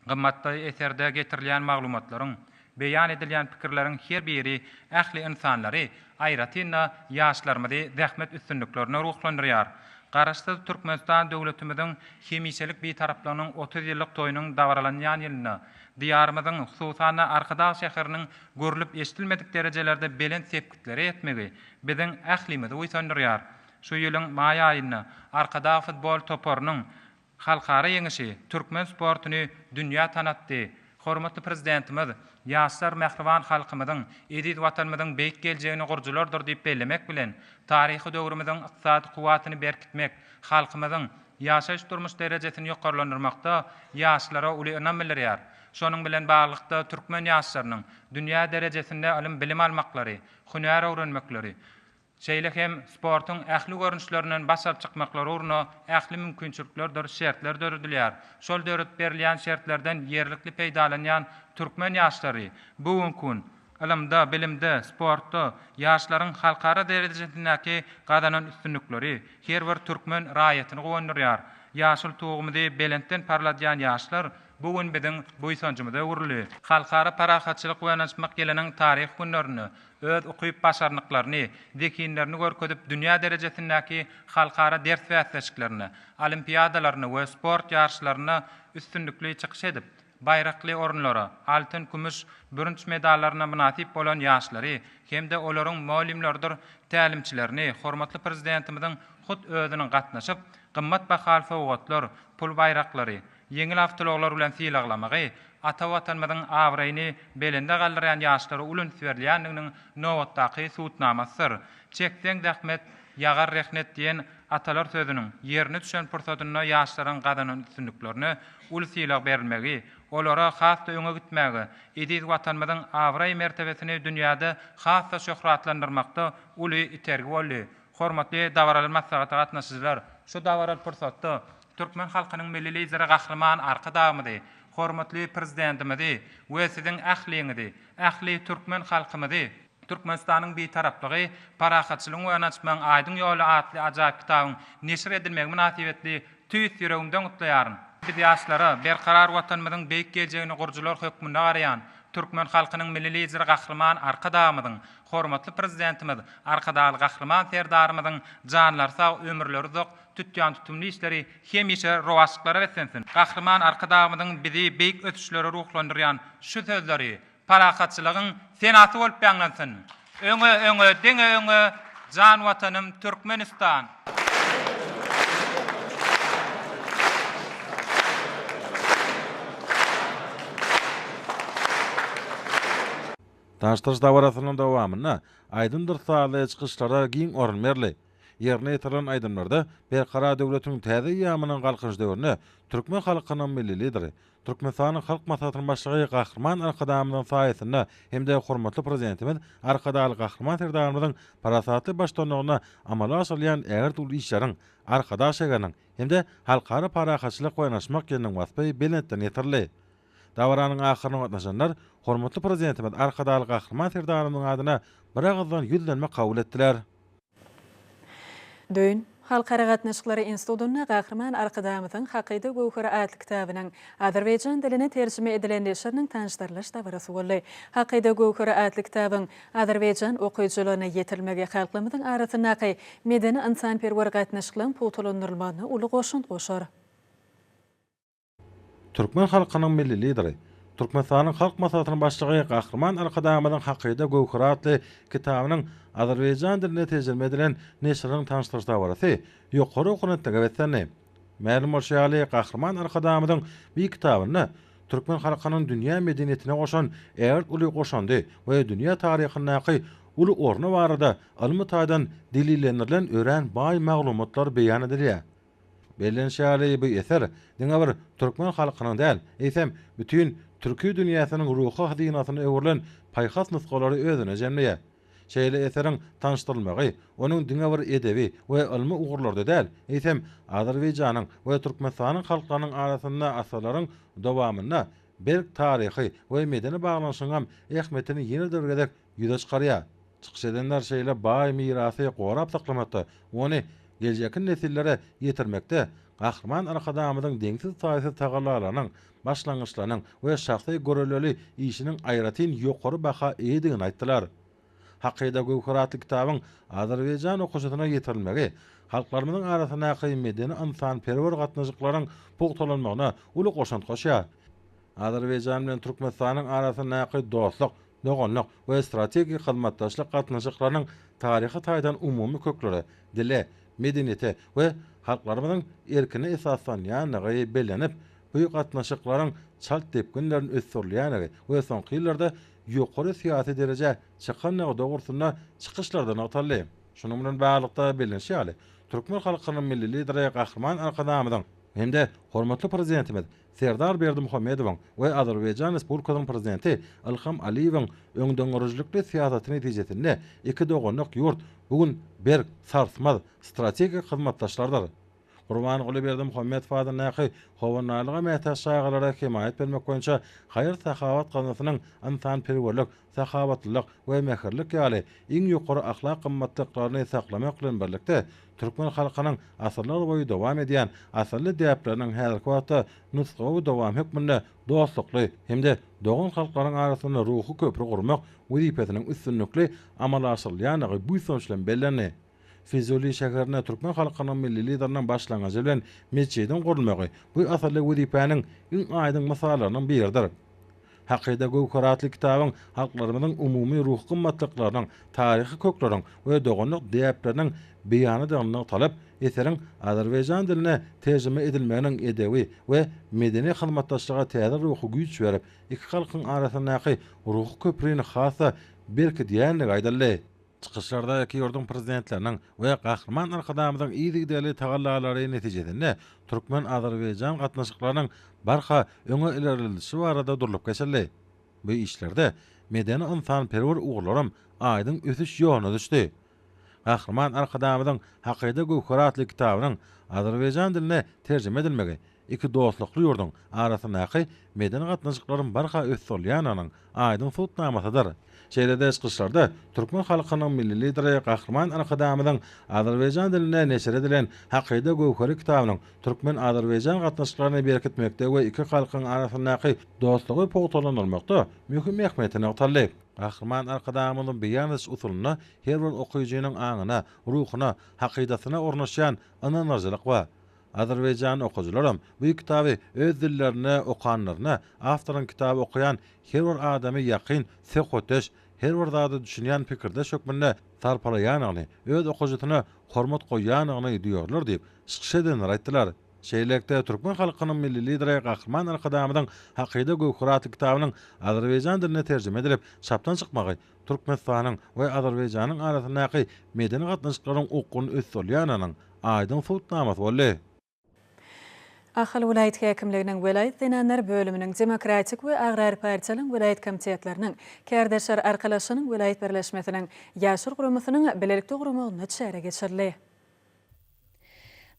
Gymmatly eserde getirilýän maglumatlaryň, beýan edilýän pikirleriň her biri ähli insanlary aýratyna ýaşlarymyzy zähmet üstünliklerine ruhlandyrýar. Garaşda Türkmenistan döwletimiziň hemişelik beýtaraplagynyň 30 ýyllyk toýunyň dawralanýan ýylyna, diýarymyzyň hususan Arkada şäheriniň görülip eşitilmedik derejelerde belen sepkitleri etmegi biziň ählimizi uýsandyrýar. Şu ýylyň maý aýyna Arkada futbol toporunyň halkara ýeňişi türkmen sportuny dünýä tanatdy. Hormatly prezidentimiz ýaşlar mähriban halkymyzyň, edid watanymyzyň beýik geljegini gurjulardyr diýip bellemek bilen taryhy döwrümizden ykdysady kuwatyny berkitmek, halkymyzyň ýaşaýyş durmuş derejesini ýokarlandyrmakda ýaşlara uly önam bildirýär. Şonuň bilen baglykda türkmen ýaşlarynyň dünýä derejesinde alim bilim almaklary, hünär öwrenmekleri, şeýle hem sportuň ähli görünüşlerinden başaryp çykmaklary urna ähli mümkinçilikler, şertler döredilýär. Şol döretip berilýän şertlerden ýerlikli peýdalanýan türkmen ýaşlary bugun gün ilimde, bilimde, sportda ýaşlaryň halkara derejesindäki gadanan üstünlikleri her bir türkmen raýatyny gowandyrýar. Ýaşyl tugumyzy belentden parladýan ýaşlar bugun biziň buýsanjymyza urly. Halkara parahatçylyk we ynançmak geleniň taryh günlerini, öz okuyup başarnyklaryny, zekinlerini görkezip dünýä derejesindäki halkara ders wäsleşiklerini, olimpiadalaryny we sport ýarşlaryna üstünlikli çykyş edip, bayrakly orunlara, altyn, kümüş, bürünç medallaryna munasip bolan ýaşlary hemde olaryň muallimlerdir tälimçilerini hormatly prezidentimiziň hut özüniň gatnaşyp, gymmat bahal sowgatlar, pul bayraklary, yeňil awtologlar bilen sylaglamagy, ata watanymyzyň awraýyny belinde galdyrýan ýaşlara ulun berýändiginiň nowatdaky suwtnamasydyr. Çekden zähmet, ýagar rehnet diýen atalar sözüniň ýerine düşen pursatyna ýaşlaryň gadanan üstünliklerini ul sylag berilmegi, olara hasda öňe gitmegi, edid watanymyzyň awraý mertebesini dünýäde hasda şöhratlandyrmakda uly itergi boldy. hormatly dawaralar maslahaty gatnaşyjylar, şu dawaral pursatda Türkmen halkynyň milli lideri Gahryman Arkadamydy, hormatly prezidentimizi we siziň ähliňizi, ähli Türkmen halkymyzy Türkmenistanyň bir taraplygy, parahatçylygyň we anaçmaň aýdyň ýoly atly ajaýyp kitabyň neşir edilmegi münasibetli tüýs ýüregimden gutlaýaryn. Biz ýaşlara berkarar watanymyzyň beýik geljegini gurjylar hökmünde garaýan Türkmen halkynyň milli lideri Gahryman Arkadamydyň, hormatly prezidentimiz Arkadaly Gahryman Serdarymyzyň janlar sag, ömürleri uzak, tutýan tutumly işleri hemişe rowaşlyklara wetsensin. Gahryman Arkadamyzyň bizi beýik ötüşlere ruhlandyrýan şu sözleri parahatçylygyň senatı bolup ýanglansyn. Öňe deňe öňe jan watanym Türkmenistan. Tanıştırış dawarasynyň dowamyna aýdyndyr sağlaýy çykyşlara giň orun berli. Ýerine ýetilen aýdymlarda berkara döwletiň täze ýamynyň galkyş döwrüne Türkmen halkynyň milli lideri, Türkmenistanyň halk maslahatynyň başlygy Gahryman Arkadamynyň saýasynda hemde hormatly prezidentimiz Arkadaly Gahryman Serdarymyzyň parasatly başdanlygyna amala aşyrýan äger dul işleriň arkada şeganyň hemde halkara parahatçylyk oýnaşmak ýeriniň wasby belenetden ýetirli. Dawaranyň ahyryny gatnaşanlar hormatly prezidentimiz Arkadaly Gahryman Serdarymyň adyna bir agzdan ýüzlenme kabul etdiler. Döň Halkara Gatnaşyklary Institutyna Gahryman Arkadamyzyň Hakyda Gowhara adly kitabynyň Azerbaýjan diline terjime edilen neşriniň tanışdyrlyş dawarasy boldy. Hakyda Gowhara adly kitabyň Azerbaýjan okuwçylaryna ýetilmegi halkymyzyň arasyndaky medeni insanperwer gatnaşyklaryň putulandyrylmagyna uly goşun goşar. Türkmen halkynyň milli lideri, Türkmenistanyň halk maslahatynyň başlygy Gahryman Arkadamyzyň Hakyda Gowhara adly kitabynyň Azerbaýjan diline terjime edilen neşriniň tanışdyrlyş dawarasy ýokary okunatdaga wetsenli. Ma'lum bolýarly Gahryman Arkadamyzyň bir kitabyny Türkmen halkynyň dünýä medeniýetine goşan äert uly goşandy we dünýä taryhyndaky uly orny barada ilmi taýdan delillendirilen ören baý maglumatlar beýan edilýär. Bellenşäli bu eser diňe bir Türkmen halkynyň däl, eýsem bütün türki dünýäsiniň ruhy hadinatyny öwrülen paýhas nusgalary özüne jemleýär. Şeýle eseriň tanışdyrylmagy, onuň diňe bir edebi we ilmi ugurlarda däl, eýsem Azerbaýjanyň we Türkmenistanyň halklarynyň arasynda asalaryň dowamyna berk taryhy we medeni baglanşyňam ähmetini ýene dörgedek ýüze çykarýar. Çykyş edenler şeýle baý mirasy gorap saklamakda, ony geljeki nesillere ýetirmekde Gahryman Arkadamyzyň deňsiz taýsy tagalalarynyň başlangyçlarynyň we şahsy göreleli işiniň aýratyn ýokary baha eýdigini aýtdylar. Hakyda Gowhara adly kitabyň Azerbaýjan okuwçylaryna ýetirilmegi halklarymyzyň arasyndaky medeni insanperwer gatnaşyklaryň pugtalanmagyna uly goşant goşýar. Azerbaýjan bilen Türkmenistanyň arasyndaky dostlyk, doganlyk we strategik hyzmatdaşlyk gatnaşyklarynyň taryhy taýdan umumy kökleri, dile, medeniýeti we halklarymyzyň erkine esaslanýanyny bellenip, bu gatnaşyklaryň çalt tepkinlerini ösürlýäni we soňky ýyllarda ýokary syýasy derejä çykanyň dogrusyna çykyşlardan atally. Şunun bilen baglykda bellenşýäli. Türkmen halkynyň milli lideri Gahryman Arkadamyzyň hemde hormatly prezidentimiz Serdar Berdimuhammedowyň we Azerbaýjan Respublikasynyň prezidenti Ilham Aliýewiň öňdöňürjlükli syýasaty netijesinde iki doganlyk ýurt bugün berk sarsmaz strategik hyzmatdaşlardyr. Gurban Guly Berdimuhammed fadynaky howanalyga mätäç şaýgalara himayet bermek boýunça haýyr sahawat ganasynyň insanperwerlik, sahawatllyk we mehirlik ýaly iň ýokary ahlak gymmatlyklaryny saklamak bilen birlikde Türkmen halkynyň asyrlar boýu dowam edýän asyrly däpleriniň häzirki wagtda nusgawy dowam hükmünde dostlukly hemde dogan halklaryň arasynda ruhy köprü gurmak wezipetiniň üstünlikli amala aşyrylýanyny bu soňçlan bellenli. Füzuli şäherine Türkmen halkynyň milli lideriniň başlangyjy bilen meçidin gurulmagy bu asyrly wezipeniň iň aýdyň mysalarynyň biridir. Hakyda Gowhara adly kitabyň halklarymyzyň umumy ruh gymmatlyklarynyň, taryhy kökleriniň we doganlyk däpleriniň beýany danyny talap eseriň Azerbaýjan diline terjime edilmeginiň edebi we medeni hyzmatdaşlyga täze ruhy güýç berip, iki halkyň arasyndaky ruh köprüni hasa berk diýenlik aýdyldy. Çykyşlarda iki ýurdun prezidentleriniň we Gahryman Arkadamyzyň ýygy tagallalary netijesinde Türkmen Azerbaýjan gatnaşyklarynyň barha öňe ilerilişi barada durulup geçildi. Bu işlerde medeni insanperwer ugurlarym aýdyň ösüş ýoluny düşdi. Gahrman Arkadamyň Hakyda Gowhar adly kitabynyň Azerbaýjan diline terjime edilmegi iki dostlukly ýurdun arasyndaky meden gatnaşyklaryň barha össolýanynyň aýdyň tutnamasydyr. Şeýlede çykyşlarda türkmen halkynyň milli lideri Gahrman Arkadamyň Azerbaýjan diline neşir edilen Hakyda Gowhar kitabynyň türkmen Azerbaýjan gatnaşyklaryny berkitmekde we iki halkyň arasyndaky dostlugy pogtalanylmakda möhüm ähmiýetine ýaly. Gahrman Arkadamyň beýaniş usuluna her bir okuyucunun aňyna, ruhuna, hakydatyna ornaşýan ananarjylyk we Azerbaýjan okuwçylaram bu kitaby öz dillerine okanlaryna, awtoryň kitaby okuyan her bir adamy ýakyn, sehoteş, her bir zady düşünýän pikirde şökmünde tarpalaýanyny, öz okuwçysyna hormat goýanyny diýorlar diýip şykyşadan aýtdylar. Şeýlekde türkmen halkynyň milli lideri Gahrman Arkadamyň Hakyda Gowhar adly kitabynyň Azerbaýjan diline terjime edilip çapdan çykmagy Türkmenistanyň we Azerbaýjanyň arasyndaky medeni gatnaşyklaryň okuny össolýanynyň aýdyň tutnamasy boldy. Ahal vilayet häkimliginiň vilayet dinanlar bölüminiň Demokratik we Agrar partiýalyň vilayet komitetleriniň kärdeşler arkalaşynyň vilayet birleşmesiniň ýaşyr guramasynyň bilelikde guramagyny çäre geçirildi.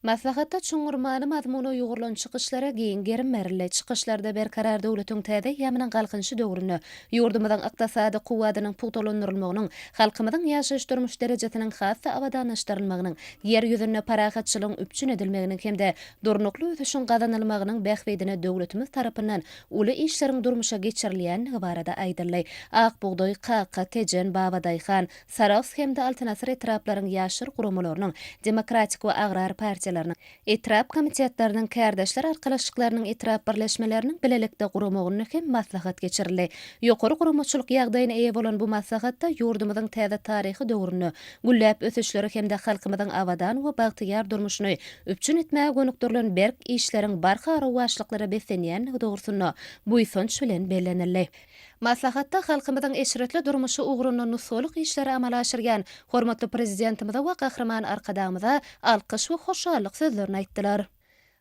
Maslahatda çuňurmany mazmuny ýugurlan çykyşlara giň gerim merilli çykyşlarda berkarar döwletiň täze ýamynyň galkynşy döwrüni, ýurdumyzyň ykdysady kuwadynyň pugtalanyrylmagynyň, halkymyzyň ýaşaýyş durmuş derejesiniň hassa awadanlaşdyrylmagynyň, ýer ýüzüne parahatçylygyň üpçün edilmeginiň hemde durnukly ösüşiň gazanylmagynyň bähbedine döwletimiz tarapyndan uly işleriň durmuşa geçirilýänligi barada aýdyldy. Akbuğdoy, Kaka, Tejen, Babadayhan, Saravs hemde Altynasır etraplaryň ýaşyr guramalarynyň Demokratik we Agrar partiýalarynyň etrap komitetleriniň kärdeşler arkalaşyklarynyň etrap birleşmeleriniň bilelikde guramagyny hem maslahat geçirildi. Ýokary guramaçylyk ýagdaýyna eýe bolan bu maslahatda ýurdumyzyň täze taryhy döwrüni, gülläp ösüşleri hemde halkymyzyň awadan we bagtyýar durmuşyny üpçün etmäge gönükdirilen berk işleriň barha rawaşlyklary beslenýänligi dogrusyna bu ýsonç bilen bellenildi. Maslahatda halkymyzyň eşretli durmuşy ugrundan nusulyk işleri amala aşyrgan hormatly prezidentimize we Gahrman Arkadamyza alkyş we hoşallyk sözlerini aýtdylar.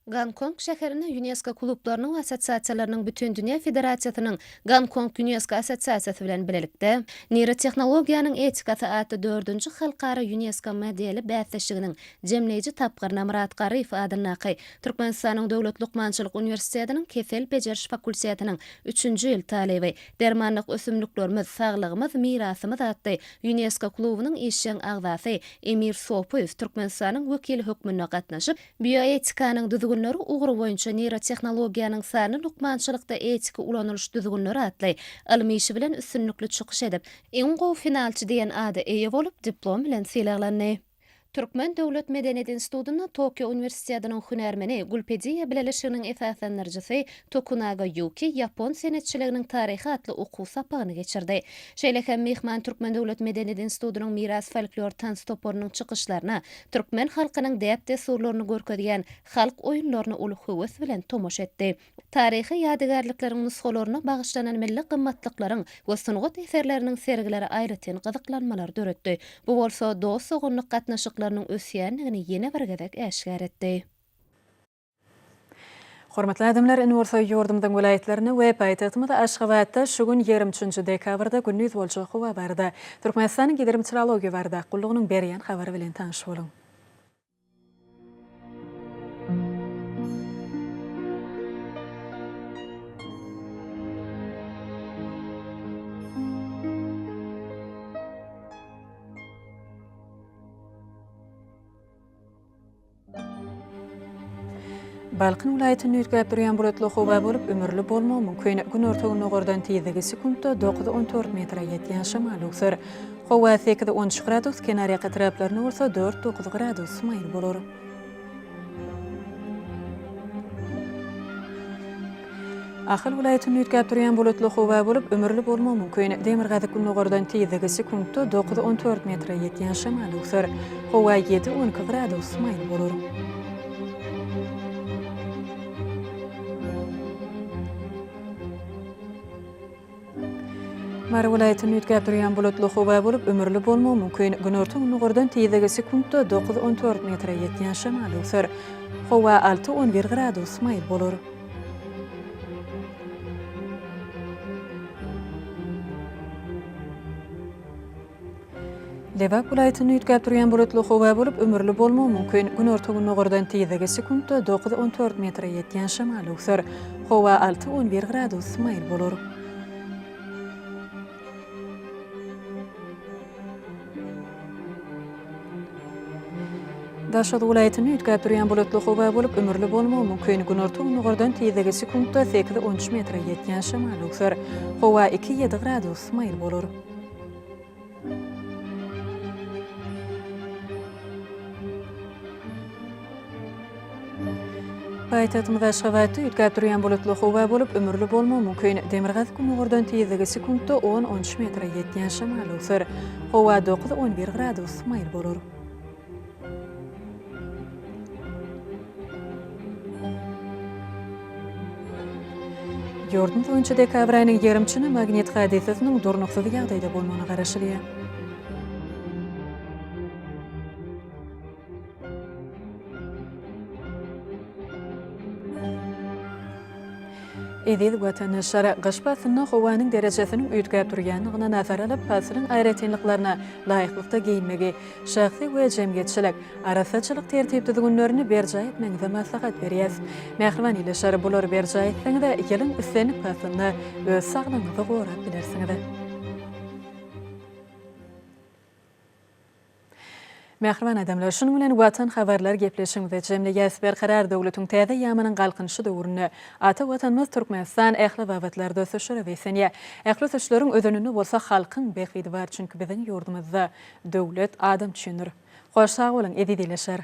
Gongkong şäherine UNESCO klublarynyň we assosiasiýalarynyň bütün dünýä federasiýasynyň Gongkong UNESCO assosiasiýasy bilen bilelikde Neurotehnologiýanyň etikasy atly 4-nji halkara UNESCO modeli bäsleşiginiň jemleýiji tapgyryna Murat Garyf adlyny Türkmenistanyň Döwlet Lukmançylyk Uniwersitetiniň Kesel Bejeriş fakultetining 3-nji ýyl talebi dermanlyk ösümliklerimiz, saglygymyz, mirasymyz atly UNESCO klubynyň işçiň agzasy Emir Sopoýew Türkmenistanyň wekili hökmüne gatnaşyp bioetikanyň düzgünleri ugru boýunça neurotehnologiýanyň sany lukmançylykda etika ulanylýş düzgünleri atly ilmi işi bilen üstünlikli çykyş edip iň gowy finalçy diýen ady eýe bolup diplom bilen sylaglany. Türkmen Döwlet Medeniyet Institutyna Tokyo Uniwersitetiniň hünärmeni Gulpediýa bileşiginiň esasenlerjisi Tokunaga Yuki Yapon senetçiliginiň taryhy atly okuw sapagyny geçirdi. Şeýle mehman Türkmen Döwlet Medeniyet Institutynyň miras folklor tans toporunyň çykyşlaryna Türkmen halkynyň däpde surlaryny görkezýän halk oýunlaryny uly höwes bilen tomoş etdi. Taryhy ýadygarlyklaryň nuskalaryna bagyşlanan milli gymmatlyklaryň we sunugat eserleriniň sergileri aýratyn gyzyklanmalar döretdi. Bu bolsa dost sogunlyk gatnaşyklary ösýänligini ýene bir gezek äşgär etdi. Hormatly adamlar, Uniwersal ýurdumyň vilayetlerini we paýtagtymyzda Aşgabatda şu gün 23 dekabrda gündüz boljak howa barda Türkmenistanyň hidrometeorologiýa barda gullugynyň berýän habary bilen tanyş boluň. Balkın vilayetini ýüzgäp durýan bulatly howa bolup ömürli bolmagy mümkin. Gün ortagyny nogordan tezligi sekundda 9-14 metra ýetýän şamal öksür. Howa 8-13 gradus, kenariýa etraplaryny bolsa 4-9 gradus maýl bolar. Ahal vilayetini ýüzgäp durýan bulatly howa bolup ömürli bolmagy mümkin. Demirgazyk gün nogordan tezligi sekundda 9-14 metra ýetýän şamal öksür. Howa 7-12 gradus maýl bolar. Mara vilayetini ýüzgäp durýan bulatly howa bolup ömürli bolmagy mümkin. Gün ortagyny nogordan tezligi sekundda 9-14 metra ýetýän şamal öksür. Howa 6-11 gradus maýl bolar. Lewak vilayatyny ýetgäp durýan bulatly howa bolup ömürli bolmagy mümkin. Gün ortagyny nogurdan tezege sekundda 9-14 metre ýetýän şamal öksür. Howa 6-11 gradus maýl bolar. Daşad vilayatyny ýetgäp durýan bulatly howa bolup ömürli bolmagy mümkin. Gün ortagyny nogurdan tezege sekundda 8-13 metre ýetýän şamal öksür. Howa 2-7 gradus maýl bolar. Paýtatymyzda şawaty ýetgäp durýan bulatly howa bolup ömürli bolmagy mümkin. Demirgaz günüňordan tezligi sekundda 10-13 metre ýetýän şamal öksür. Howa 9-11 gradus maýl bolar. Ýordum boýunça dekabr aýynyň 20-çyny magnet hadisasynyň durnuksuz ýagdaýda bolmagyna garaşylýar. Edil watandaşlara gyş basyny howanyň derejesiniň üýtgäp durýanlygyna nazar alyp, pasynyň aýratynlyklaryna laýyklykda giyinmegi, şahsy we jemgyýetçilik, arasaçylyk tertipdiziglerini berjay etmegde maslahat berýär. Mähriban ýylyşary bular berjay etmegde ýylyň islenip pasyny öz saglygyňyzy gorap bilersiňiz. Mähriban adamlar, şunun bilen watan habarlar gepleşiginde jemleýäs berkarar döwletiň täze ýamanyň galkynşy döwrüne ata watanymyz Türkmenistan ähli wagtlarda ösüşür wesenýär. Ähli ösüşleriň özününi bolsa halkyň beýhidi bar, çünki biziň ýurdumyzda döwlet adam düşünür. Hoş sag bolan, edidileşer.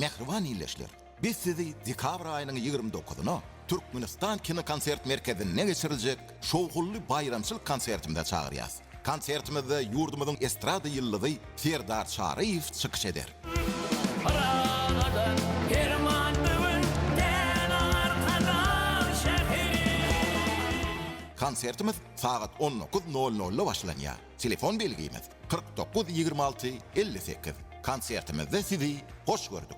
Mähriban ýylyşlar, biz sizi dekabr aýynyň 29-na Türkmenistan kino konsert merkezinde geçiriljek şowgully bayramçylyk konsertimde çagyrýas. Konsertimizde ýurdumyzyň estrada ýyldyzy Serdar Şaryýew çykyş eder. Konsertimiz saat 19:00'da başlanýar. Telefon belgimiz 49 26 58. Konsertimizde sizi hoş gördük.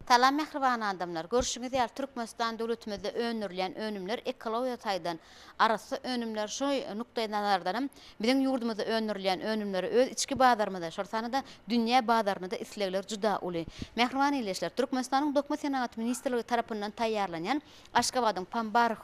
Salam mehriban adamlar. Görüşüňiz ýaly Türkmenistan döwletimizde önürlen önümler ekologiýa taýdan arasy önümler şu nukdaý nazardan biziň ýurdumyzda önürlen önümleri öz içki bazarymyzda şorsany da dünýä bazaryna da islegler juda uly. Mehriban ileşler Türkmenistanyň Dokma Senat Ministrligi tarapyndan taýýarlanýan Aşgabatyň Pambark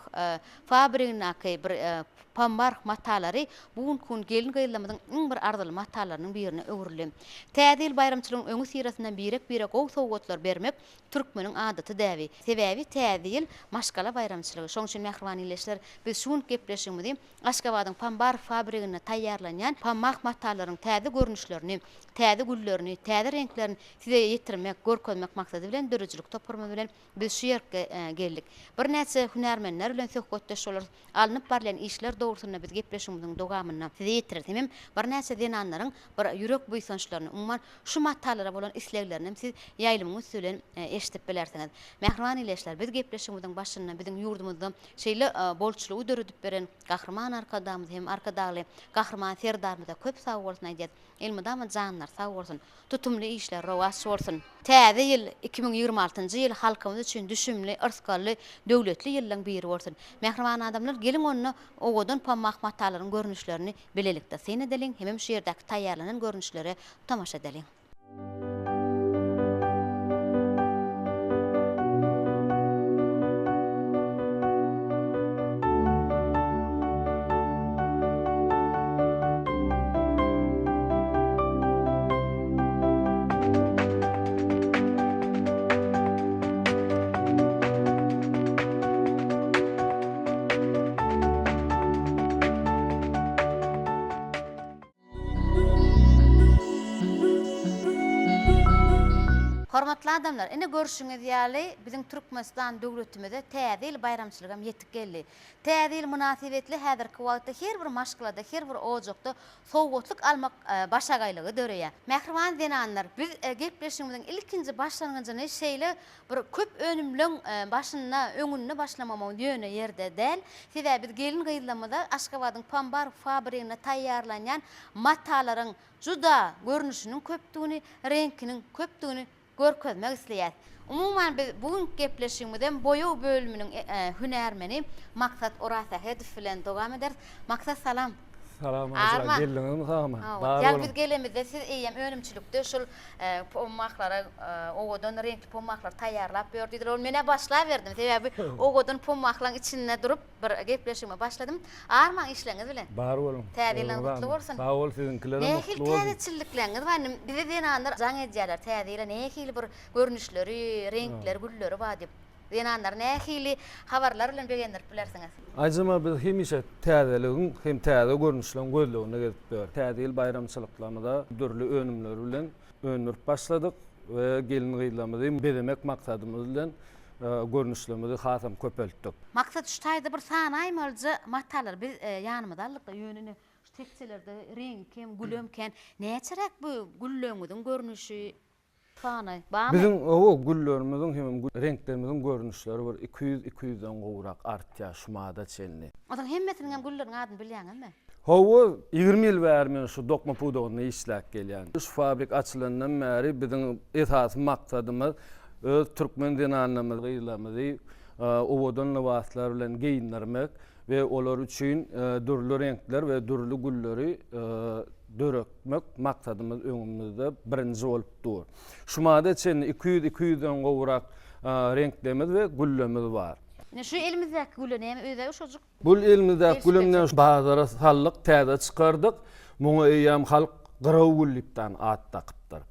fabriginaky bir Pambark matalary bugun kun gelin gıylamadyň iň bir ardyly matalarynyň birine öwrülen. Tädil bayramçylygyň öňü sirasinden birek gow sowgatlar bermek Türkmeniň adaty däbi. Sebebi tädil maşgala bayramçylygy. Şoň üçin mehriban ileşler biz şunu gepleşýärmiz. Aşgabatyň Pambark fabrigine taýýarlanýan pammak matalarynyň täze görnüşlerini, täze güllerini, täze renklerini size ýetirmek, görkezmek maksady bilen dörüjlük topurma bilen biz şu ýerge geldik. Bir näçe hünärmenler bilen söhbetdeşýärler. Alınıp barlan işler doğrusunda biz gepleşýärmiziň dogamyna size ýetirdim. Bir näçe denanlaryň bir ýürek buýsançlaryny, umman şu matalara bolan isleglerini siz ýaýlymyňyz bilen eşitip bilersiňiz. Mehriban ileşler biz gepleşýärmiziň başynda biziň ýurdumyzda şeýle bolçulugy döredip beren gahrman arkadamyz hem arkadaly gahrman serdarmyza köp sag bolsun aýdýar. Elmydama janlar sag bolsun. Tutumly işler rowaç bolsun. Täze ýyl 2026-njy ýyl halkymyz üçin düşümli, yrskaly, döwletli ýyllaryň biri bolsun. Mehriban adamlar gelin onu owadan pammak matalarynyň görnüşlerini bilelikde sen edeliň hem şu ýerdäki taýýarlanan görnüşlere tamaşa edeliň. Hormatly adamlar, ine görüşüňiz ýaly biziň Türkmenistan döwletimizde täze bayramçylygam ýetip geldi. Täze münasibetli häzirki wagtda her bir maşgalada, her bir ojakda sowgatlyk almak başagaýlygy döreýär. Mehriban denanlar, biz gepleşýärmiziň ilkinji başlangyjyny şeýle bir köp önümlüň başyna öňünde başlamamagy ýöne ýerde däl. Sebäbi biz gelin gıýlamada Aşgabatyň Pambark fabrigine taýýarlanýan matalaryň juda görnüşiniň köpdigini, renkiniň köpdigini görkezmek isleýär. Umuman biz bugun gepleşýärmizden boýaw bölüminiň hünärmeni Maksat Orasahedov bilen dogam eder. Maksat salam. Salam alaykum. Geldiňiz sağma. Ýa biz gelemizde siz eýem önümçilikde şol pommaklara owadan renkli pommaklar taýýarlap berdiler. Ol mene başlap berdim. Sebäbi owadan pommaklaryň içinde durup bir gepleşime başladym. Arman işleňiz bilen. Bar bolun. Täzeler mutlu bolsun. Sağ ol sizinkilere mutlu bolsun. Täzeçilikleriniz banym bize denanlar jaň edýärler. Täzeler nähili bir görnüşleri, renkleri, gülleri bar dip. Denanlar nähili habarlar bilen begendir bilersiňiz. Ajyma biz hemişe täzeligiň hem täze görnüşleriň gözlegine gelip ber. Täze bayramçylyklarymyzda dürli önümler bilen önürüp başladyk we gelin gıýlamyzy bedemek maksatymyz bilen görnüşlerimizi hasam köpeltdik. Maksat şu taýda bir san aýmalja matalar biz ýanymyzda aldyk ýönüni şu tekselerde renk hem gülüm ken näçerek bu güllüňiziň görnüşi Fanay, bizim o güllerimizin hem renklerimizin görnüşleri var 200-200'den gowrak artýar şumada çelni. Odan hemmetiniň hem gülleriň adyny bilýäňizmi? Hawa 20 ýyl bärmen şu Dokma Pudogyny işläp gelýän. Şu fabrik açylandan bäri biziň esas maksadymyz öz türkmen denanlarymyzy, gıýlamyzy owadan lewaslar bilen giyindirmek we olar üçin dürli renkler we dürli gülleri dörekmek maksadymyz öňümizde birinji bolup dur. Şumada çen 200-200'den gowrak renklerimiz we güllerimiz bar. Şu elimizdäki gülle näme öýde uşajyk? Bu elimizdäki güllemden bazara sallyk täze çykardyk. Muňa eýem halk gyraw güllipden at takypdyr.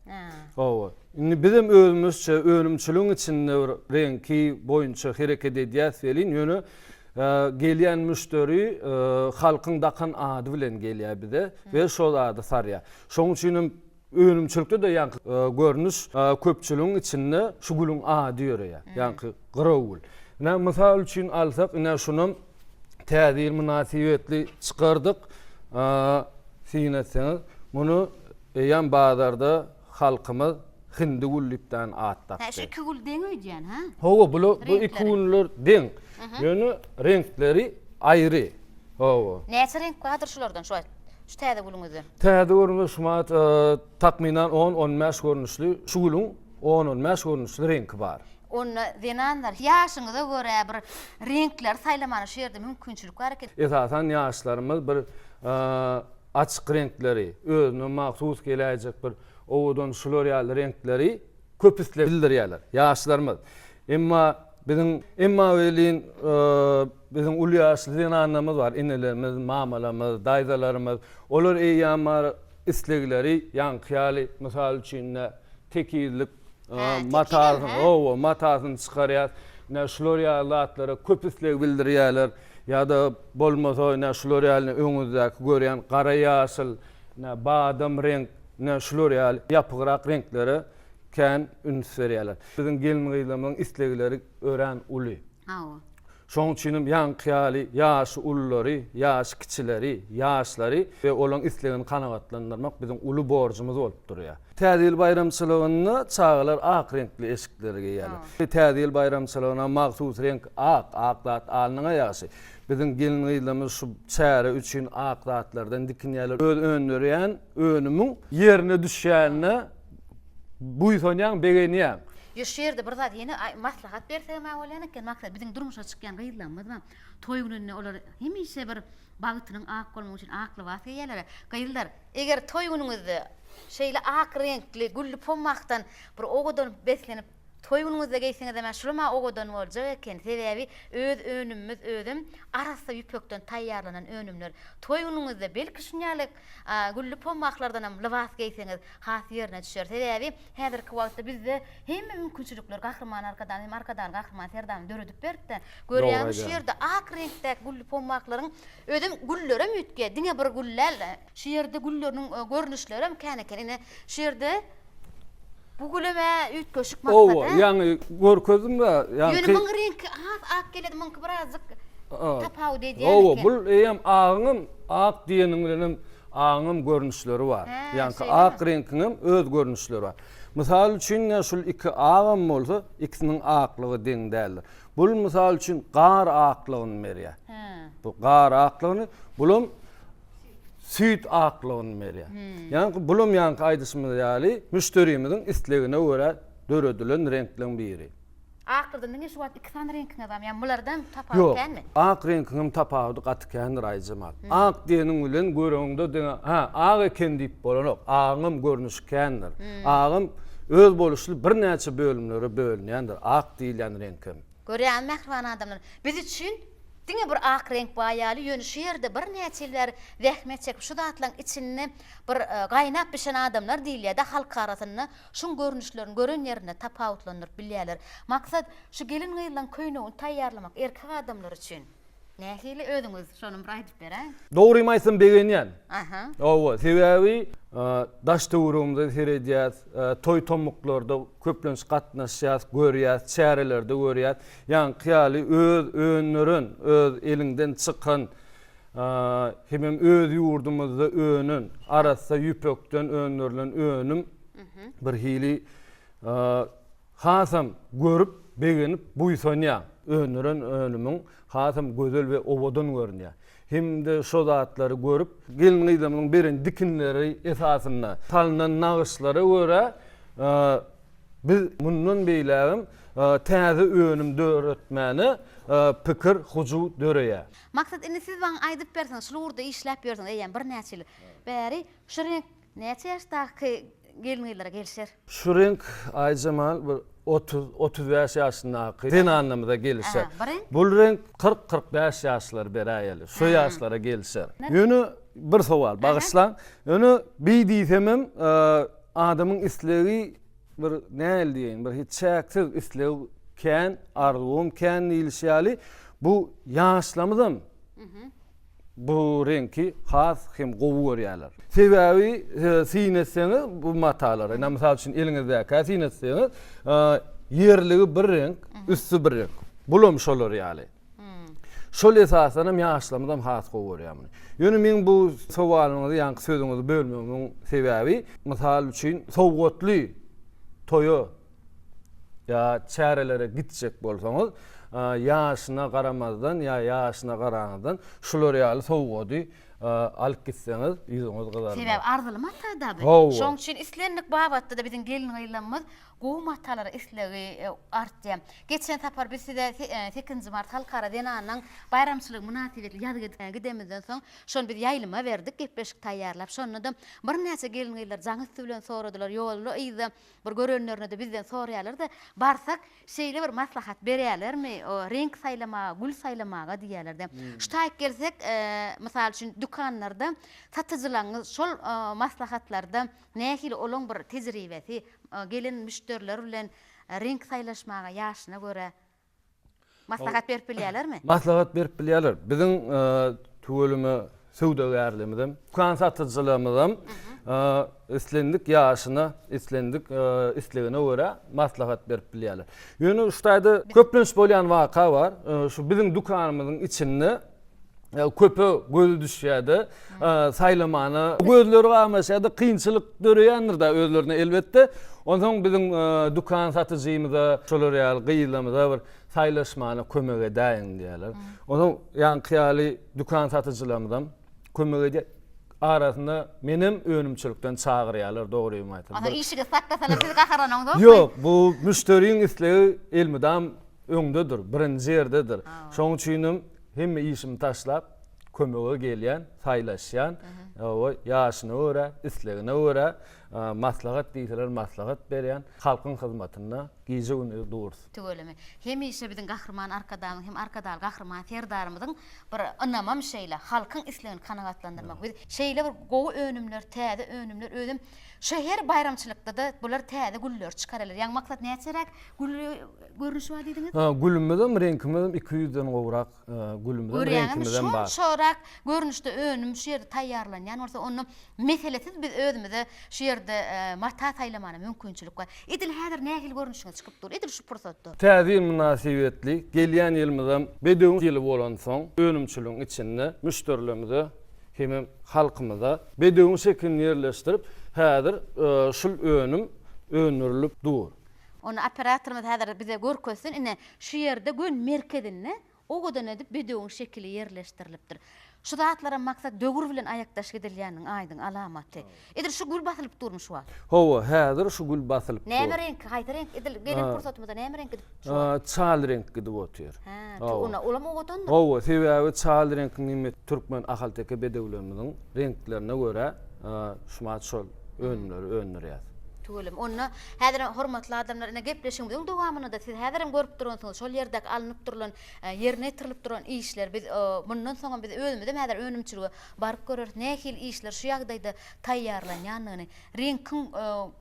Owa. Indi bizim özümizçe önümçiligiň içinde renki boýunça hereket edýär selin ýöne gelýän müşteri halkyň dakan ady bilen gelýär bize we şol ady sarýar. Şoň üçin önümçilikde de ýanky görnüş köpçüligiň içinde şu gülüň ady ýöreýär. Ýanky gyraw. Näme mysal üçin alsak, ine şunun täze münasibetli çykardyk. Siňetseňiz, muny ýan bazarda halkymyz hindi güllipden at takdy. Şu iki gül deň öýdýän, ha? Hawa bu iki güller deň. Ýöne renkleri aýry. Hawa. Näçe renk bardyr şulardan şu şu täze gülüňizden? Täze görnüş şumat takminan 10-15 görnüşli şu gülüň onun meşgulnüşli renk bar. Onu denanlar yaşınıza göre bir renkler saylamanı şerde mümkünçülük var ki. Esasen yaşlarımız bir açık renkleri, özüne mahsus gelecek bir oğudun şloreal renkleri köpüsle bildirýärler yaşlarımız. Emma welin bizim ulu yaşlı denanlarımız var. Inelerimiz, mamalarımız, daydalarımız. Olar eýýamar islegleri, ýankyýaly mysal üçin tekillik matasyn çykarýar. Şloreal atlary köpüsle bildirýärler. Ya da bolmasa şlorealny öňündäki görýän gara ýaşyl, badam renk, şloreal ýapyrak renkleri kän üns berýärler. Bizim gelin gyýlamyň islegleri ören uly. Şoň üçin ýankyýaly ýaşy ullary, ýaşy kiçileri, ýaşlary we olaň islegini kanagatlandyrmak bizim uly borjumuz bolup durýar. Täzil bayramçylygyny çağlar ak renkli eşikleri giyýärler. Täzil bayramçylygyna mahsus renk aklat alnyňa ýaşy. Bizim gelin gyýlamyz şu çäre üçin aklatlardan dikinýärler. Önlerýän önümiň ýerine düşýänine buýsanýan begenýän. Ýeşerde bir zat ýene maslahat bersem awalanyken maksat bizim durmuşa çykýan gyýlanmadyma toý gününe olar hemişe bir bagytynyň ak bolmagy üçin akly wagt ýerler. Gyýlar eger toý günüňizde şeýle ak renkli güllü pommakdan bir ogodan beslenip toý günüňizde geyseňiz hemen şurama ogodan boljak eken. Sebebi öz önümimiz özüm arasda ýüpekden taýýarlanan önümler. Toý günüňizde belki şunýalyk güllü pommaklardan hem libas geyseňiz has ýerine düşer. Sebebi häzirki wagtda bizde hemme mümkinçilikler gahrman arkadan hem arkadan gahrman serdan döredip berdi. Görýän şu ýerde ak renkdäki güllü pommaklaryň özüm güllerem ýetke. Diňe bir güller şu ýerde gülleriň görnüşleri hem käneken. Ine şu ýerde bu güleme ütköşük maksat. Yani görkezim de yani Ýöne müň renk ak geledi müň birazcık tapaw diýýär. Bu eýem ak diýeniň bilen aňym görnüşleri var. Yani ak renkiniň öz görnüşleri var. Misal üçin şol iki agam bolsa, ikisiniň aklygy deň däldir. Bul misal üçin gar aklygyny berýär. Bu gar aklygyny bulum süýt aklygyny berýär. Yani bulum ýanky aýdysymyz ýaly müşterimiziň islegine görä döredilen renkleň biri. Aklydan niňe şu wagt iki tane renkiň adam, ýani bulardan tapaw ekenmi? Ak renkiň tapawdy gatykändir aýjamal. Ak diýeniň bilen göreňde diňe ak eken diýip bolanok. Aňym görnüşkendir. Aňym öz boluşly bir näçe bölümlere bölünýändir. Ak diýilen renkim. Görýän mähriban adamlar biz üçin diňe bir ak renk baýaly ýöne şu ýerde bir näçeler zähmet çekip şu datlaň içinde bir gaýnap bişen adamlar diýilýär da halk arasyna şun görnüşlerini gören ýerine tapawutlandyryp bilýärler. Maksat şu gelin gyýlan köýnegi taýýarlamak erkek adamlar üçin. Nähili özüňiz şonu bir aýdyp beräň. Dogry maýsam begenýän. Aha. Owa, sebebi daş döwrümde seredýär, toý tomuklarda köplenç gatnaşýar, görýär, çärelerde görýär. Ýani kyýaly öz önlerin, öz elinden çykan hemem öz ýurdumyzda önün, arasda ýüpekden önlerilen önüm bir hili hasam görüp begenip buýsanýar. Önlerin önümüň hasam gözel we owadan görünýär. Hemde şo zatlary görüp gelin gyýlamyň beren dikinleri esasyna talynan nagyşlara görä biz mundan beýlägim täze önüm döretmäni pikir huju döreýär. Maksat indi siz baň aýdyp berseňiz, şu urda işläp berseňiz, eýen bir näçe bäri şu renk näçe ýaşdaky gelin gyýlara gelişer? Şu renk aýjamal bir 30-35 ýaşyndaky denanymyza gelişer. Bu renk 40-45 ýaşlar berýärler. Şu ýaşlara gelişer. Ýöne bir sowal bagyşlan. Ýöne bir diýsemem adamyň islegi bir näl diýen, bir hiç çäksiz islegi kän, arzuwum kän diýilýär. Bu ýaşlamydym. Bu renki has hem gowy görýärler. Sebebi sineseňiz bu matalara, namysal üçin eliňizde sineseňiz ýerligi bir renk, üstü bir renk. Bulum şolar ýaly. Şol esasyna ýaşlamydam has gowy görýärmi. Ýöne men bu sowalyňyzy ýanky sözüňizi bölmegiň sebebi mysal üçin sowgatly toýu ya çärelere gitjek bolsaňyz ýaşyna garamazdan ýa ýaşyna garanydan şolar ýaly sowgady alıp gitseňiz ýüzüňiz gyzarmaz. Sebäbi arzyly matada bu. Şoň üçin islenlik babatda da bizim gelin aýlanmaz. Gowy matalara islegi artdy. Geçen tapar biz de 8 mart halkara denanyň bayramçylyk münasibetli ýady gidemizden soň şonu biz ýaýlyma berdik, gepleşik taýýarlap. Şonu da bir näçe gelin aýlar jaňysy bilen soradylar. Ýolly ýa-da bir görünlerine de bizden soraýarlar da barsak şeýle bir maslahat berýärlermi? O renk saýlamaga, gül saýlamaga diýerler de. Şu taýyp gelsek, mysal üçin dükanlarda satyjylaryň şol maslahatlarda nähili olan bir tejribesi gelin müşteriler bilen renk saýlaşmaga ýaşyna göre maslahat berip bilýärlermi? Maslahat berip bilýärler. Biziň tüwelimi söwdagärligimizem, dukan satyjylygymyzam islendik ýaşyna, islendik islegine göre maslahat berip bilýärler. Ýöne şutaýda köplenç bolýan waka bar. Şu biziň dukanymyzyň içinde köpü göz düşýärdi, saýlamany gözleri gamaşýardy, kynçylyk görýändir da özlerine elbetde. Ondan biziň dukan satyjymyza, şolar ýaly gyýlamyza bir saýlaşmany kömek edäýin diýerler. Ondan ýani kyýaly dukan satyjylarymyzdan kömek edip arasynda menim önümçülükden çagyrýarlar, dogry aýtdy. Ana işige saklasalar siz gaharanyňyz. Ýok, bu müşteriň islegi elmidam öňdedir, birinji ýerdedir. Şoň üçin hemme işimi taşlap kömege gelýän, saýlaşýan, ýaşyna görä, islegine görä maslahat diýseler maslahat berýän halkyň hyzmatyna giýje güni durdy. Tügelemi. Hem işe biziň gahrman arkadaşym, hem arkadaşy gahrman ferdarymyzyň bir ynamam şeýle halkyň islegini kanagatlandyrmak. Biz şeýle bir gowy önümler, täze önümler özüm şeher bayramçylykda da bular täze güller çykarlar. Ýa maksat näçerek gül görnüşi bar diýdiňiz? Gülümizem, renkimizem 200-den gowrak gülümizem, renkimizem bar. Şorak görnüşde önüm şu ýerde taýýarlanýan bolsa onu meselesiz biz özümizde şu ýerde mata taýlamany mümkinçilik bar. Edil häzir nähil görnüşiňe çykyp dur. Edil şu pursatda. Täze münasibetli gelýän ýylymyzam bedeň ýyly bolan soň önümçiligiň içinde müşterilerimize hem halkymyza bedeň şeklini ýerleşdirip häzir şul önüm önürlüp dur. Onu operatorymyz häzir bize görkezsin, ine şu ýerde gün merkezinde o godan edip bedeň şekli ýerleşdirilipdir. Şu zatlara maksat dögür bilen ayakdaş gidilýäniň aýdyň alamaty. Edir şu gül basylyp durmuş şu. Howa, häzir şu gül basylyp dur. Näme renk, haýdy renk, edil gelen pursatymyzda näme renk gidip şu? Çal renk gidip otur. Ha, ona ulama gotan. Howa, sebäbi çal renkini Türkmen ahalteki bedewlerimiň renklerine göre şumat şol önleri önürýär. Tügelim. Onu häzir hormatly adamlar ine gepleşiň bilen dowamyny da siz häzirim görüp duransyňyz. Şol ýerdäki alınıp durulan, ýerine itirilip duran işler biz mundan soňra biz özümizde häzir önümçiligi baryp görer. Nähil işler şu ýagdaýda taýýarlanýanyny, renkiň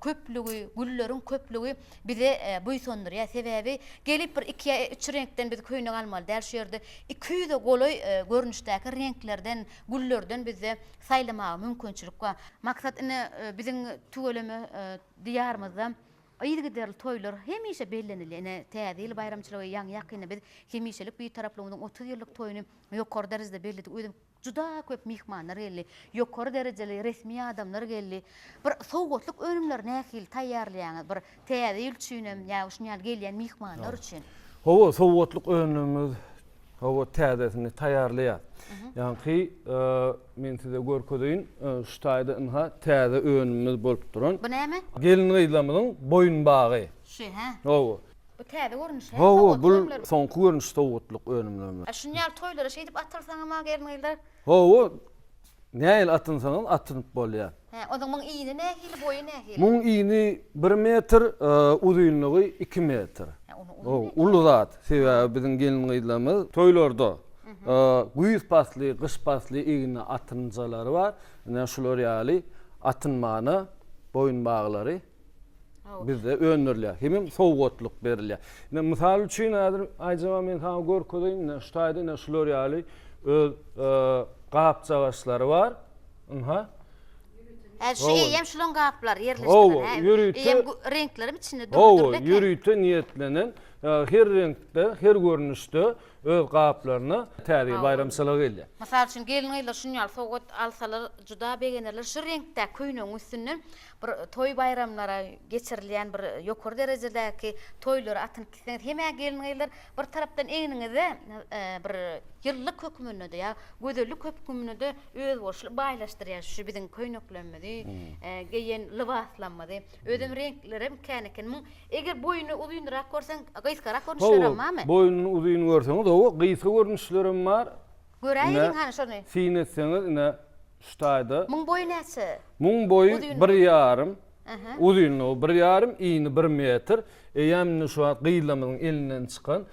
köplügi, gülleriň köplügi bize buýsundurýar. Sebäbi gelip bir 2-3 renkden biz köýne almaly. Däl şu ýerde 200 goloy görnüşdäki renklerden, güllerden bize saýlamaga mümkinçilik bar. Maksat ine biziň tügelemi diyarımızda aýdygyderli toýlar hemişe bellenili. Ene täze bayramçylygy ýaň ýakyny biz hemişelik bir taraplamyň 30 ýyllyk toýuny ýokary derejede belledik. Özüm juda köp mihmanlar geldi. Ýokary derejeli resmi adamlar geldi. Bir sowgatlyk önümler nähil taýýarlaýan bir täze ýülçünem ýa şunýal gelýän mihmanlar üçin. Howa, sowgatlyk önümimiz howa täzesini taýýarlaýar. Ýani men size görkedeýin şu taýda inha täze önümimiz bolup duran. Bu näme? Gelin gyzlamynyň boyun bagy. Şu ha. Howa. Bu täze görnüş. Howa, bu soňky görnüş sowgatlyk önümler. Şunýal toýlara şeýdip atyrsaň ama gelin gyzlar. Howa, näil atynsaň atynyp bolýar. Ha, onuň iýini nähil, boyu nähil? Muň iýini 1 metr, uzunlygy 2 metr. Ulu zat. Sebäbi biziň gelin gyzlamyz toýlarda güýüz pasly, gyş pasly iýini atynjalary bar. Näme şular ýaly atynmany, boyun baglary bizde önürler. Hem sowgatlyk berilýär. Mysal üçin häzir aýjaba men ha görkedeýin, şu taýda şular ýaly öz gapçagaçlary bar. Şu hem şulon gaplar ýerleşdirilýär. Hem renklerim içinde doldurulýar. Ýürüýte niýetlenen her renkde, her görnüşde öz gaplarına täze bayramçylyk elýär. Masal üçin gelinler şunyal soğut alsalar juda begenerler şu renkde köýnüň üstünden bir toy bayramlara geçirilýän bir ýokary derejedäki toýlary atyn kisler heme gelinler bir tarapdan eňiniňizde bir ýyllyk hökmünde ya gözellik hökmünde öz boşly baýlaşdyrýar şu biziň köýneklenmedi geýen libaslanmady ödüm renklerim känekin eger boyuny uzunrak görseň gysgarak görünýär. Boyuny uzun görseňiz o gysga görünüşlerim bar. Göräýin hany şonu. Sinetseňiz ine ştaýda. Muň boyu näçe? Muň boyu 1,5, uzunluğu 1,5, iňi 1 metr. Ýamny şu an gıylamyň elinden çykan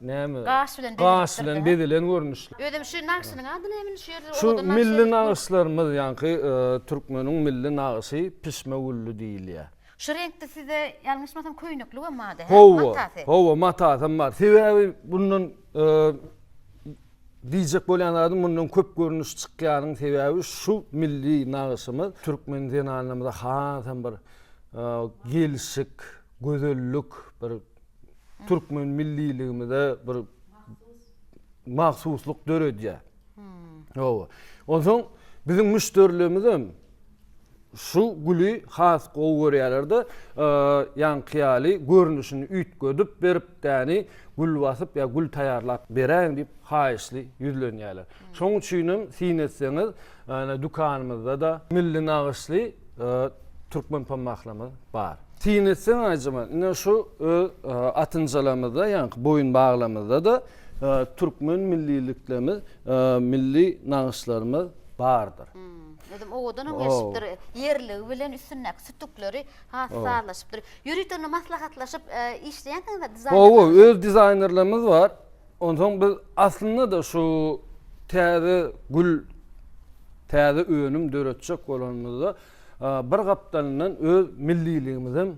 näme? Gaş bilen bedilen görünüşler. Ödüm şu naqşynyň ady näme şu ýerde? Şu milli naqşlarymyz ýanky türkmeniň milli naqşy pişme gully diýilýär. Şu renkde size ýalňyşmasam köýnekli bolmady. Howa matasy bar. Sebebi bundan diyecek bolýanlardan bundan köp görünüş çykýanyň sebebi şu milli naqşymyz türkmen dinanymyzda hasam bir gelişik, gözellik, bir türkmen milliligimizde bir mahsusluk döredýär. Howa. Onsoň biziň müşterilerimiz şu gülü has gowy görýärler-de, ýankyýaly görnüşini üýtgödüp berip täni gül basyp ýa gül taýarlap beräň diýip haýysly ýüzlenýärler. Şoň üçin sinetseňiz, dukanymyzda da milli naqşly türkmen pammaklamyz bar. Sinetseň aýjyman, ine şu atynjalamyzda, ýanky boyun baglamyzda da türkmen milliliklerimiz, milli naqşlarymyz bardyr. Dedim oğudan geçipdir, yerligi bilen üstünnek sütükleri hasarlaşıpdır. Yürütünü maslahatlaşıp işleyen de dizaynerler. Öz dizaynerlerimiz var. Ondan biz aslında da şu täze gül, täze öňüm döretjek bolanymyzda bir gapdandan öz milliligimizden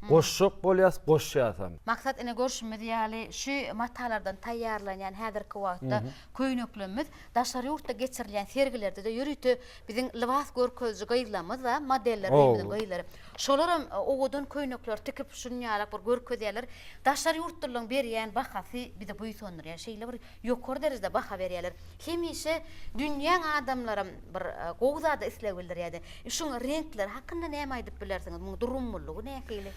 goşşok bolýas, goşýasam. Maksat ene görüşmedi ýaly şu matalardan taýýarlanýan häzirki wagtda köýneklerimiz daşary ýurtda geçirilýän sergilerde de ýürütü biziň libas görkezji gyýlamyz we modellerimiziň gyýlary. Şolaram oğudan köýnekler tikip şunýalak bir görkezýärler. Daşary ýurtlaryň berýän bahasy bize buýsandyr ýa şeýle bir ýokary derejede baha berýärler. Hemişe dünýäň adamlarym bir gowzada isleg bildirýärdi. Şuň renkler hakynda näme aýdyp bilersiňiz? Muň durumlulygy nähili?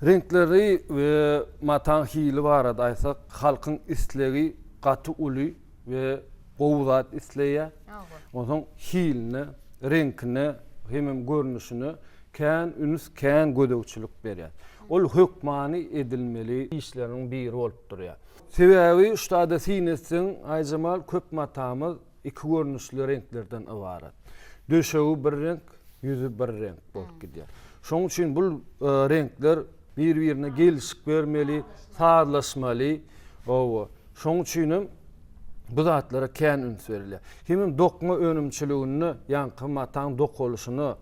Renkleri ve matan hili barada aysak halkın islegi katı ulu ve gowzat isleýär. Ondan hilini, renkini, hemem görünüşini kän üns kän gödөгçülük berýär. Ol hökmany edilmeli işleriň biri bolup durýar. Sebebi ştada sinetsin aýjamal köp matamyz iki görünüşli renklerden ibarat. Döşegi bir renk, yüzü bir renk bolup gidýär. Şoň üçin bu renkler bir-birine gelişik vermeli, sağlaşmalı. Şoň üçin bu zatlara kän üns berilýär. Hemem dokma önümçiligini, ýanky mataň dokoluşyny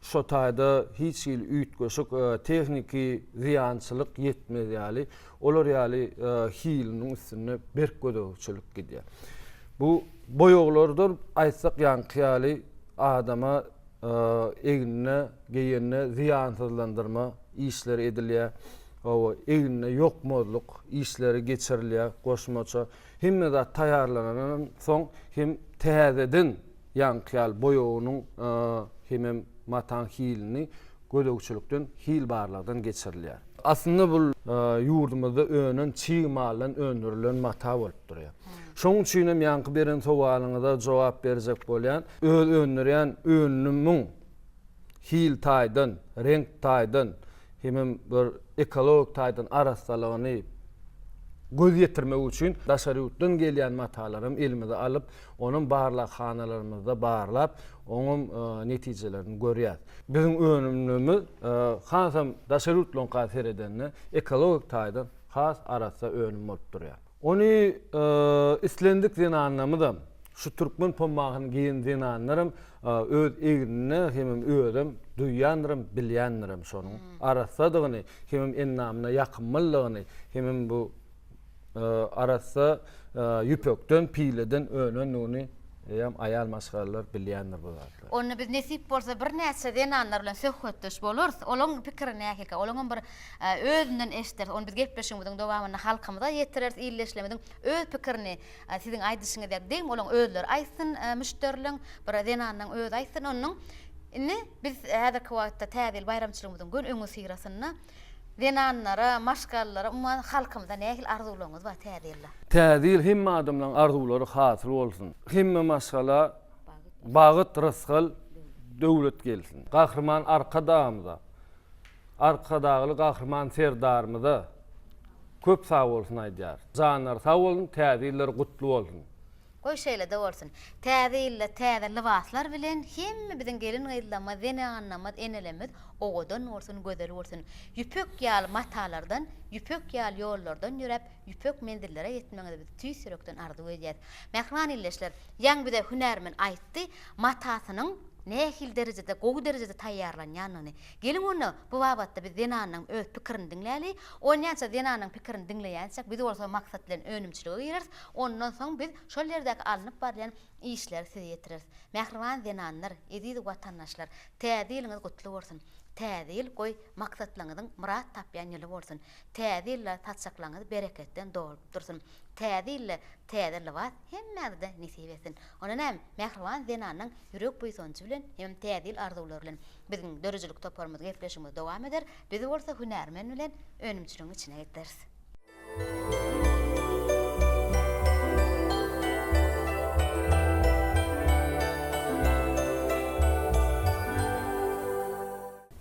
şo taýda hiç ýyl üýtgeşik tehniki ziýançylyk ýetmedýäli, olar ýaly hiliniň üstüne berk gödөгçülük gidýär. Bu boýoglardan aýtsak ýanky adama egne, geýenne ziýansızlandyrma işleri edilýär. Egne ýokmazlyk işleri geçirilýär, goşmaça. Hemme de taýarlanan soň hem täzeden ýankyal boýogynyň hemem matan hilini gödөгçülükden hil barlardan geçirilýär. Aslında bu ýurdumyzda öňün çiğmalan öndürilen mata bolup durýar. Şoň üçin hem ýanky beren sowalyňyza jogap berjek bolýan, öz öndürýän önlümüň hil taýdan, renk taýdan, hemem bir ekologik taýdan arasalygyny göz ýetirmek üçin daşary ýurtdan gelýän matalarym elimizde alyp, onuň barlak hanalarymyzda barlap, onuň netijelerini görýär. Biziň önümlümüz hasam daşary ýurtlaryň gaser edenni ekologik taýdan has arasa önüm bolup durýar. Onu islendik diýen anlamda şu türkmen pammagyny giýen diýen anlarym öz egini hemem özüm duýýanlarym, bilýänlerim şonuň arasadygyny, hemem ennamyna ýakynmylygyny, hemem bu arasa ýüpekden, pileden önün Eýem ayal maşgalalar bilýänler bolarlar. Onu biz nesip bolsa bir näçe denanlar bilen söhbetdeş boluruz. Olaň pikirini nähilke, olaň bir özünden eşder. Onu biz gepleşýüňiziň dowamyny halkymyza ýetireriz, illeşlemediň öz pikirini siziň aýdyşyňyz diýip deň olaň özleri aýsyn, müşterileň bir denanyň öz aýsyn onuň. Indi biz häzirki wagtda täzil bayramçylygymyzyň gün öňü sirasyna denanlara, maşgallara, umman halkymyza nähil arzularyňyz bar täziller. Täzil hemme adamlaryň arzulary hasyl bolsun. Hemme maşgala bagyt rysgal döwlet gelsin. Gahrman arkadamyza. Arkadagly gahrman serdarmyza köp sag bolsun aýdýar. Janlar sag bolsun, täziller gutly bolsun. Goý şeýle de bolsun. Täzille, täze libaslar bilen hemme biziň gelin gaýdylama, denanama, enelemiz ogodan bolsun, gözel bolsun. Yüpek ýaly matalardan, yüpek ýaly ýollardan ýürep, yüpek mendillere ýetmeňizi biz tüýsürekden arzu edýäs. Mähman illeşler, ýang bir de hünärmen aýtdy, matasynyň nähil derecede, gowy derecede taýýarlanýanyny. Gelin onu bu babatda biz denanyň öz pikirini dinläli. Onýança denanyň pikirini dinleýänçek biz bolsa maksat bilen önümçiligi ýereriz. Ondan soň biz şol ýerdäki alınıp barýan işler size ýetireriz. Mähriban denanlar, edidi watandaşlar, täziliňiz gutly bolsun. Täzil goý maksatlaryňyzyň murat tapýan ýyly bolsun. Täzille tatsaklaryňyz bereketden dolup dursun. Täzille täzeli wat hemmede nesip etsin. Onuň hem mähriban denanyň ýürek buýsonçy bilen hem täzil arzulary bilen biziň dörejilik toparmyz gepleşigimiz dowam eder. Biz bolsa hünärmen bilen önümçiligiň içine gideriz.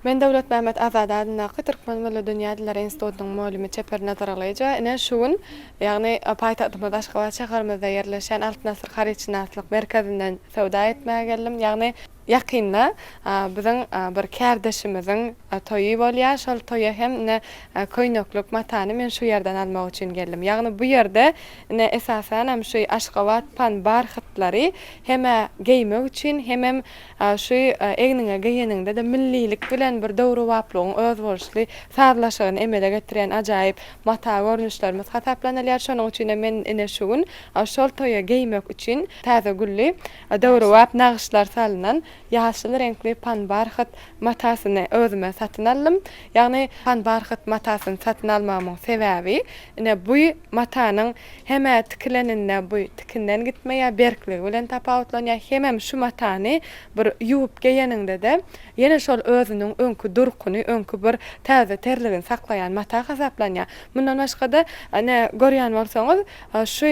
Men Dowlet Mehmet Azad adyndaky Türkmen Milli Dünýä Dilleri Institutynyň muallimi Çeper Nazaralaýja. Ine şuň, ýagny paýtagtymyzda Aşgabat şähermizde ýerleşen Altynasır Haryçynaslyk merkezinden sowda etmäge geldim. Ýagny yakynda biziň bir kärdeşimiziň toýy bolýar. Şol toýa hem köýnöklük matany men şu ýerden almak üçin geldim. Ýagny bu ýerde esasen hem şu Aşgabat pan barhytlary hem geýmek üçin hem şu egniňe geýeninde de millilik bilen bir dowru waplygyň öz bolşly sarlaşygyny emele getiren ajaýyp mata görnüşlerimiz hataplanýar. Şonuň üçin men ine şu gün şol toýa geýmek üçin täze gülli dowru wap nagşlar salynan ýaşyl renkli pan barhyt matasyny özüme satyn aldym. Ýagny pan barhyt matasyny satyn almamyň sebäbi ine bu matanyň heme tikilenine bu tikinden gitmeýär, berkligi bilen tapawutlanýar. Hemem şu matany bir ýuwup geýeninde de ýene şol özüniň öňkü durkuny, öňkü bir täze terligini saklaýan mata hasaplanýar. Mundan başga da görýän bolsaňyz şu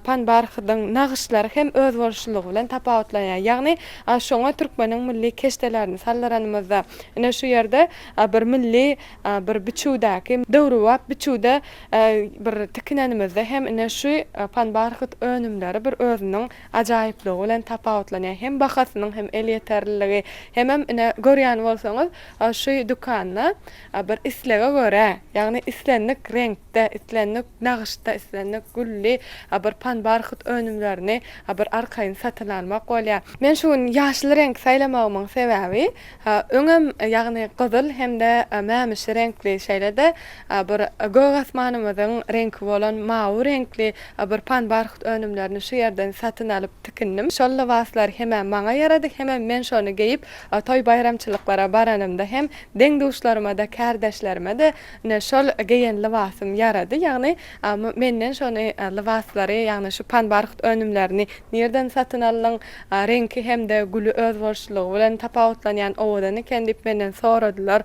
pan barhytyň nagşlary hem öz bolşulygy bilen tapawutlanýar. Ýagny şoňa Türkmeniň milli keşdelerini sallaranymyzda ine şu ýerde bir milli bir biçuwdaky dowru wap biçuwda bir tikinenimizde hem ine şu pan barhyt önümleri bir özüniň ajaýyplygy bilen tapawutlanýar. Hem bahasynyň hem el ýeterliligi hem ine görýän bolsaňyz şu dukanda bir islega göre, ýagny islenlik renkde, islenlik nagşda, islenlik gülli bir pan barhyt önümlerini bir arkaýyn satyn almak bolýar. Men şu ýaşly renk saýlamagymyň sebäbi öňem ýagny gyzyl hemde mämiş renkli şeýlede bir gög asmanymyzyň renki bolan mawy renkli bir pan barhyt önümlerini şu ýerden satyn alyp tikindim. Şol libaslar hem maňa ýarady, hem men şonu geýip toy bayramçylyklara baranymda hem deň duşlaryma da kärdeşlerime de şol geýen libasym ýarady. Ýagny menden şonu libaslary, ýagny şu pan barhyt önümlerini nerden satyn alyň renki hemde gülü öz bolşulygy bilen tapawutlanýan owadan eken diýip menden soradylar.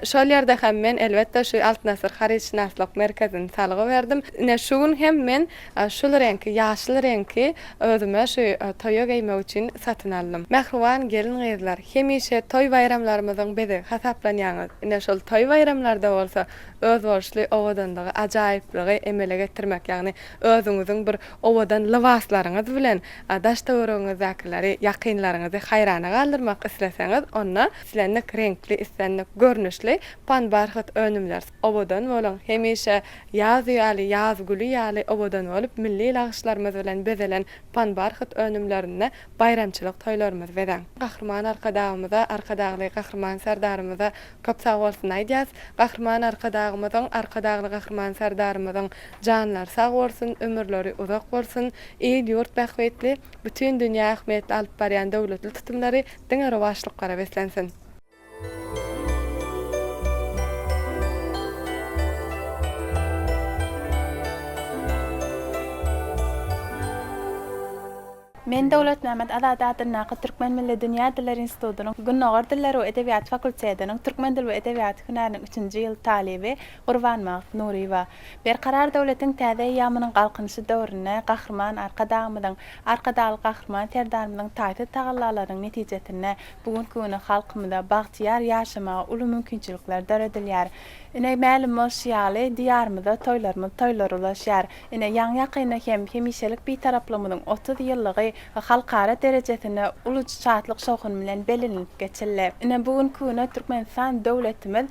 Şol ýerde hem men elbetde şu Altynasır Haryçynaslyk merkezini salygy berdim. Şu gün hem men şol renki, ýaşly renki özüme şu toýa geýmek üçin satyn aldym. Mähriban gelin gyzlar, hemişe toy bayramlarymyzyň bezi hasaplanýaňyz. Şol toy bayramlarda bolsa öz bolşly owadandygy ajaýyplygy emele getirmek, ýagny özüňiziň bir owadan libaslaryňyz bilen daşdawryňyzdakyları, ýakynlaryňyzy haýrana galdyrmak isleseňiz, onda sizlernek renkli, islennek görnüşli panbarhat önümler obodan bolan hemişe ýaz ýaly, ýaz gülü ýaly obodan bolup milli lagşlarymyz bilen bezelen panbarhat önümlerine bayramçylyk toýlarymyz beren. Gahrman arkadagymyza, arkadagly gahrman serdarymyza köp sag bolsun aýdýas. Gahrman arkadagly gahrman serdarymyzyň janlar sag bolsun, ömürleri uzak bolsun, ýyl ýurt bähwetli, bütün dünýä ähmiýetli alyp barýan döwletli tutumlary diňe rowaşlyklara beslensin. Men Dowlat Mehmet Azadatyň Türkmen Milli Dünýä Dilleri Institutynyň Günnäger Dilleri we Edebiýat Fakultetining Türkmen dil we Edebiýat hünäriniň 3-nji ýyl talibi Gurbanmak Nuriýewa berkarar döwletiň täze ýamynyň galkynşy döwrüne gahrman arkadaly gahrman terdarmynyň taýty tagallalarynyň netijesinde bugunky güni halkymyza bagtyar ýaşamaga uly mümkinçilikler döredilýär. Ine ma'lum bolýaly diýarymyzda toýlar ulaşýar. Ine ýaňyaqyna hemişelik bir taraplamynyň 30 ýyllygy halkara derejesinde uly çatlyk şowkun bilen belenip geçildi. Ine bugunky güni Türkmenistan döwletimiz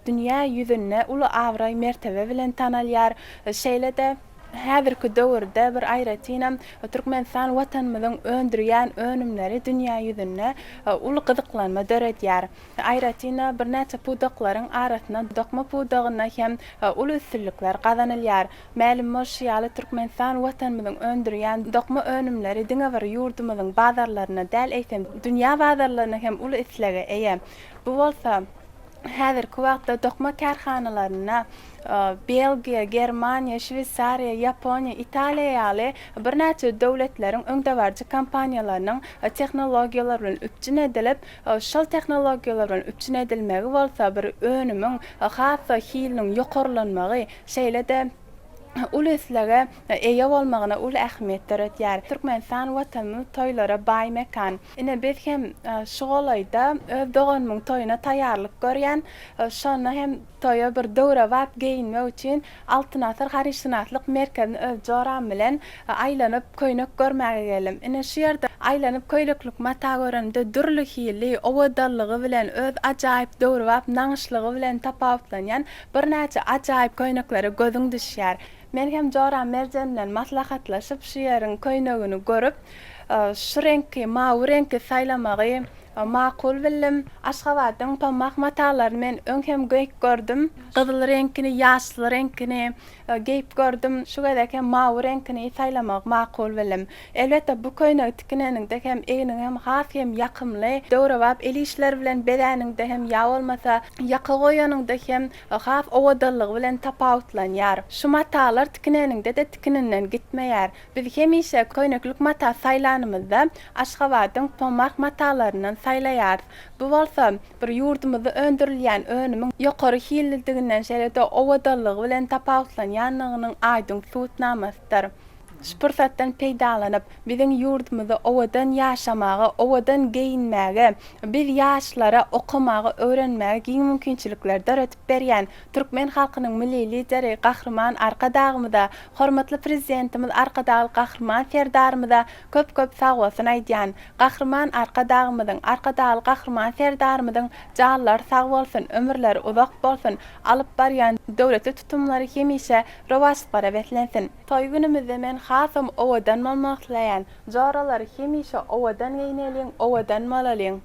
dünýä ýüzünde uly awray mertebe bilen tanalýar. Şeýle-de häzirki döwürde bir aýratynam Türkmenistan watanymyzyň öndürýän önümleri dünýä ýüzünde uly gyzyklanma döredýär. Aýratyna bir näçe pudaklaryň arasyna dokma pudagyna hem uly üstünlikler gazanylýar. Ma'lum bolýaly Türkmenistan watanymyzyň öndürýän dokma önümleri diňe bir ýurdumyzyň bazarlaryna däl eýsem dünýä bazarlaryna hem uly islega eýe. Bu bolsa häzirki wagtda dokma karhanalaryna Belgiya, Germaniya, Şwitsariya, Yaponiya, Italiya ýaly bir näçe döwletleriň öňdebarjy kompaniýalarynyň tehnologiýalar bilen üpçün edilip, şol tehnologiýalar bilen üpçün edilmegi bolsa bir önümiň hassa hiliniň ýokarlanmagy şeýle-de uluslara eýe bolmagyna uly ähmiýet beredýär. Türkmenistan watanyny toýlara baý mekan. Ine biz hem şoğalayda öz doganmyň toýuna taýýarlyk görýän, şonu hem toýa bir döwre wagt geyinmek üçin Altyn Asar Haryşynatlyk merkezini öz joram bilen aýlanyp köýnek görmäge geldim. Ine şu ýerde aýlanyp köýleklik mata görende dürli hili, owadalygy bilen öz ajaýyp döwre wagt naňyşlygy bilen tapawutlanýan bir näçe ajaýyp köýneklere gözüň düşýär. Men hem joram merjen bilen maslahatlaşyp şu ýeriň köýnegini görüp, şu reňki, mawy reňki saýlamagy makul bildim. Aşgabatyň pamak matalaryny men öňhem göýüp gördüm. Gyzyl reňkini, ýaşly reňkini geýip gördüm. Şu gedek hem mawy reňkini saýlamak makul bildim. Elbetde bu köýnek tikineninde hem eýniň hem has hem ýakymly döwre wagt el işler bilen bedeninde hem ýa bolmasa ýaka goýanyňda hem has owadalygy bilen tapawutlanýar. Şu matalar tikineninde de tikinenden gitmeýär. Biz hemişe köýneklik mata saýlanymyzda Aşgabatyň pamak matalarynyň saýlaýar. Bu bolsa bir ýurdumyzda öndürilýän önümiň ýokary hillidiginden şeýle-de owadalygy bilen tapawutlanýanlygynyň aýdyň suwutnamasydyr. Şu pursatdan peýdalanyp biziň ýurdumyzda owadan ýaşamagy, owadan geyinmäge, bir ýaşlara okumagy, öwrenmäge giň mümkinçilikler döretip berýän Türkmen halkynyň milli lideri gahrman arkadagymyza, hormatly prezidentimiz arkadagy gahrman serdarymyza köp sag bolsun aýdýan. Gahrman arkadagymyzyň, arkadagy gahrman serdarymyzyň janlar sag bolsun, ömürleri uzak bolsun, alyp barýan döwletli tutumlary hemişe rowaşlyklara beslensin. Toý günümizde men hasam owadan malmaklayan, joralar hemişe owadan geýneliň, owadan malalyň.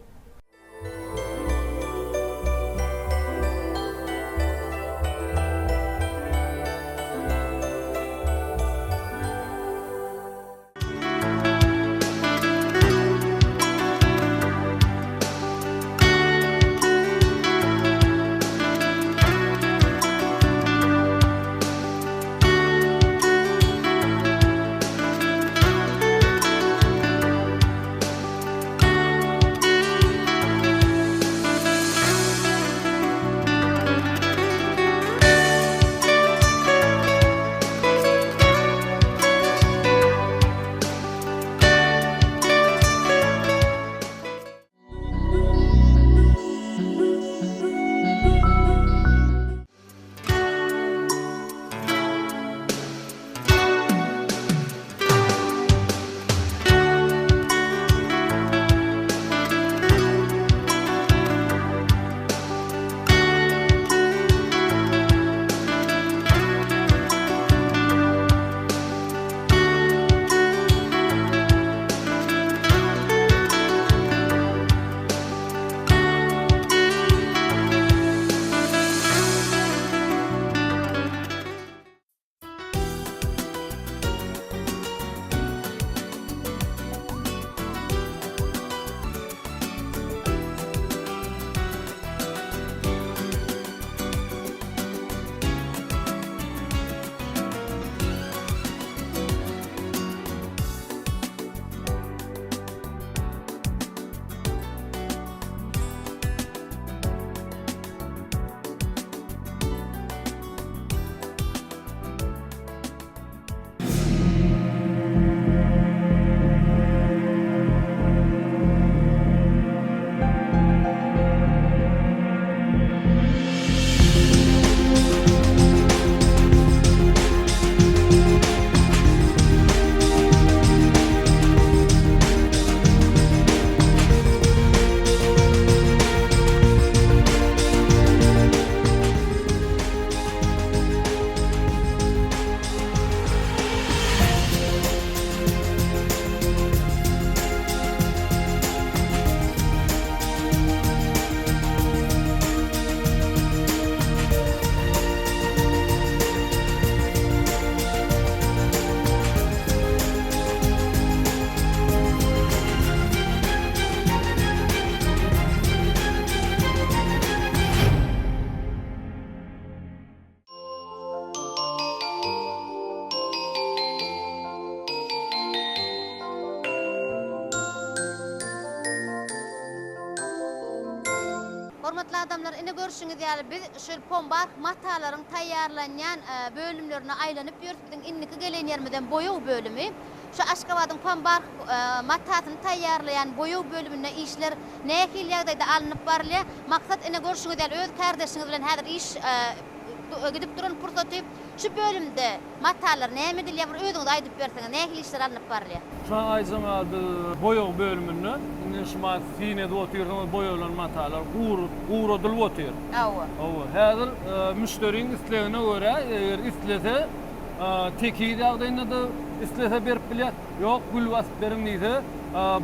Hormatly adamlar, ine görüşüňiz ýaly biz şol pombar matalaryň taýýarlanýan bölümlerine aýlanyp ýörüp biziň inniki gelen ýermeden boýaw bölümi. Şu Aşgabatyň pombar matatyny taýýarlaýan boýaw bölümine işler nähil ýagdaýda alınıp barylýar. Maksat ine görüşüňiz ýaly öz kardeşiňiz bilen häzir iş gidip duran pursaty şu bölümde matalar näme dilýär bir özüňiz aýdyp berseňiz nähil işler alınıp barylýar. Şu an aýdymady boýaw bölüminde inşma finede oturýan boýalan matalar gurudylyp otur. Awa. Häzir müşteriň islegine görä islese tekide ýagdaýynda da islese berip bilýär. Ýok, gül basyp beriň diýse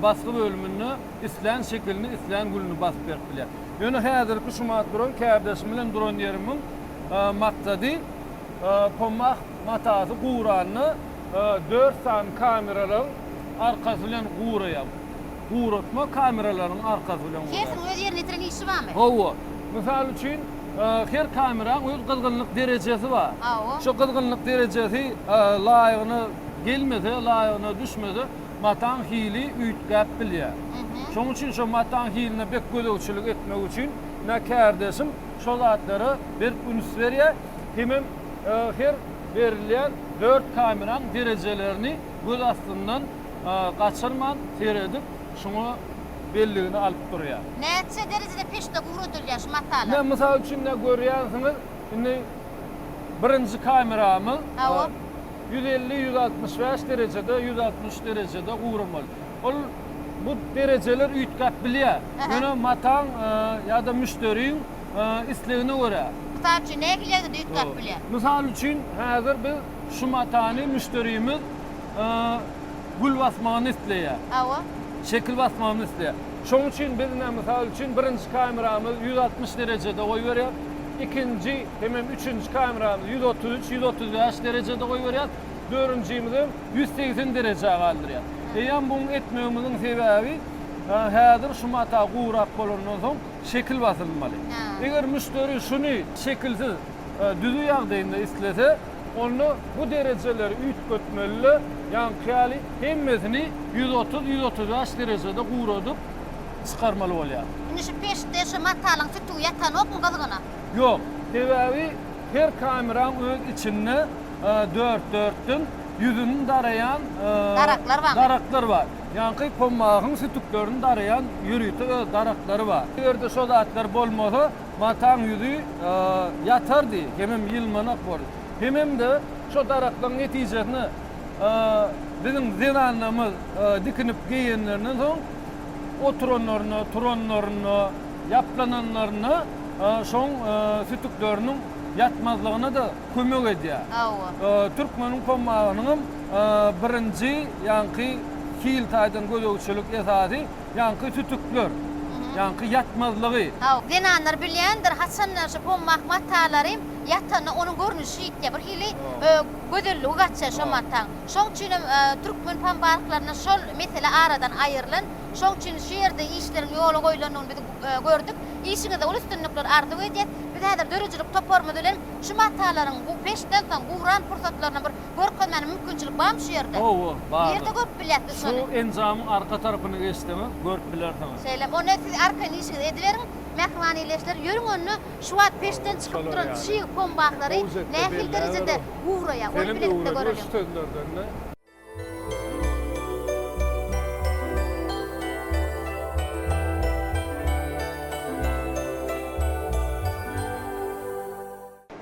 basgy bölüminde islen şekilini islen gülünü basyp berip bilýär. Ýöne häzirki şu matduran kardeşim bilen duran ýerimin maksady pommak matasy guranyny 4 san kameralar arkasy bilen guraýar. Guratma kameralaryň arkasy bilen guraýar. Kesin öz ýerine ýetiren işi barmy? Hawa. Mysal üçin her kamera öz gızgınlyk derejesi bar. Şu gızgınlyk derejesi laýygyny gelmese, laýygyna düşmese matan hili üýtgäp bilýär. Şoň üçin şu matan hiline bek gödөгçilik etmek üçin ne kardeşim şol atlary bir üns berýär. Hemem her berilýän 4 kameraň derejelerini göz astyndan gaçyrman seredip şoňa belligini alyp durýar. Näçe derejede peşde gurudylýar şu matalar? Men mysal üçin ne görýänsiňiz, indi birinji kameramy 150-165 derecede, 160 derecede gurulmaly. Ol bu dereceler üýtgäp bilýär. Ýöne mataň ýa-da müşteriň islegine görä. Mysal üçin nähilerde üýtgäp bilýär. Mysal üçin häzir biz şu matany müşterimiz gül basmagyny isleýär. Şekil basmagyny isleýär. Şoň üçin biz mysal üçin birinji kameramyz 160 derecede goýup berýär. İkinci, hemem üçüncü kameramyz 133-135 derecede goýup berýär. Dördüncümiz 180 derece galdyrýar. Eýan bunu etmegimiziň sebebi häzir şu mata gurap bolandan soň şekil basylmaly. Eger müşteri şuny şekilsiz düzü ýagdaýynda islese, onu bu dereceleri üýtgetmeli, ýani hemmesini 130-135 derecede guradyp çykarmaly bolýar. Indi şu peşde şu matalyň sütü ýatan okmy gazgyna? Ýok, sebebi her kameram öz içinde 4-4'tün yüzünün darayan daraklar var. Yani pommagyň sütüklerini darayan ýürüýte darakları var. Erde şo zatlar bolmasa mataň ýüzü ýatardy, hemem ýylmanak boldy. Hemem de şo daraklaryň netijesini bizim zinanymyz dikinip giýenlerinden soň oturanlaryny, turanlaryny, ýaplananlaryny şoň sütükleriniň yatmazlygyna da kömek edýär. Türkmeniň pommagynyň birinji ýanky hil taýdan gödөгçilik esasy ýanky sütükler, ýanky yatmazlygy. Genanlar bilýändir, haçanlar şu pommak matalary yatany onuň görnüşi ýetýär. Bir hili gödelligi gaçsa şu mataň. Şoň üçin türkmen pombarklaryna şol mesele aradan aýrylan. Şoň üçin şu ýerde işleriň ýoly goýulanyny biz gördük. İşiňizde ol üstünlikler ardyp edýär. Biz häzir dörejilik toparmy bilen şu matalaryň bu peşden soň guran pursatlaryna bir görkezmäne mümkinçilik barmy şu ýerde? Bar. Ýerde görüp bilýärsiz şonu. Şu enzamyň arka tarapyny geçdimi? Görüp bilýärsiňiz. Şeýle, onu siz arka işiňizde edileriň. Mehmanileşler yürüň onu şu wagt peşden çykyp duran şyýyk pombaklary nähil derejede guraýar. Onu bilip de görelim.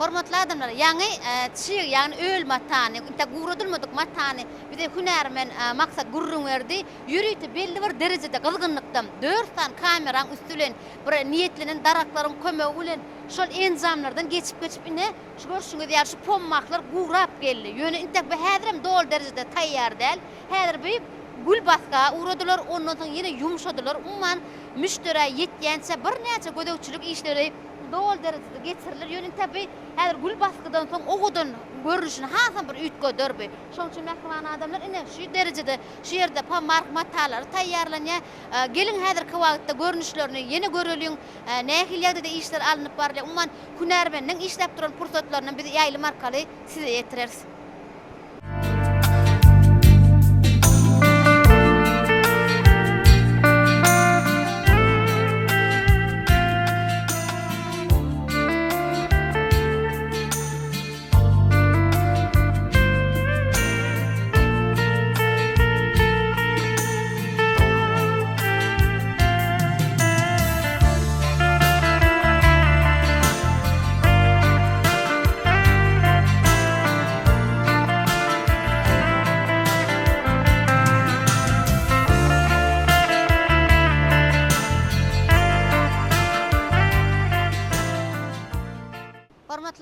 Hormatly adamlar, ýani çyk, ýani öl matany, inta guradylmadyk matany, bize hünärmen maksat gurrun berdi. Ýürüýte belli bir derejede gylgynlykdan 4 san kameraň üstülen bir niýetlenen daraklaryň kömegi bilen şol enzamlardan geçip ine şu görüşüňiz ýa şu pommaklar gurap geldi. Ýöne inta bu häzirem dol derejede taýýar däl. Häzir bir gül baska uradylar, ondan soň ýene ýumşadylar. Umman müşteri ýetýänse bir näçe gödөгçilik işleri dol derejede geçirilir. Ýöne tabi häzir gül baskadan soň ogudan görünüşini hasan bir üýtgöderbi. Şoň üçin mehman adamlar ine şu derejede şu ýerde pommak matalary taýýarlanýar. Gelin häzirki wagtda görünüşlerini ýene göreliň. Nähil ýerde de işler alınıp barly. Umman hünärmenniň işläp duran pursatlaryny biz ýaýlym arkaly size ýetireriz.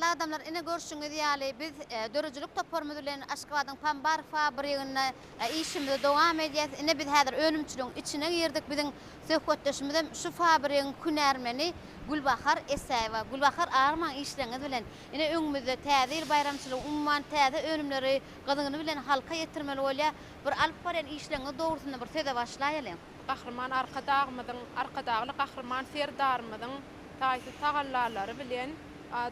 adamlar ine görüşüňiz ýaly biz dörüjülük toparmaz bilen Aşgabatyň pambar fabrigine işimizi dowam edýäs. Ine biz häzir önümçiligiň içine girdik. Biziň söhbetleşmizde şu fabrigiň künärmeni Gulbahar Esaýewa. Gulbahar arman işleňiz bilen ine öňümizde täze ýyl bayramçylygy umman täze önümleri gyzygyny bilen halka ýetirmeli bolýar. Bir alyp baren işleňiz dogrusynda bir söze başlaýaly. Kahraman arkadagly kahraman serdarmydyň taýsy tagallalary bilen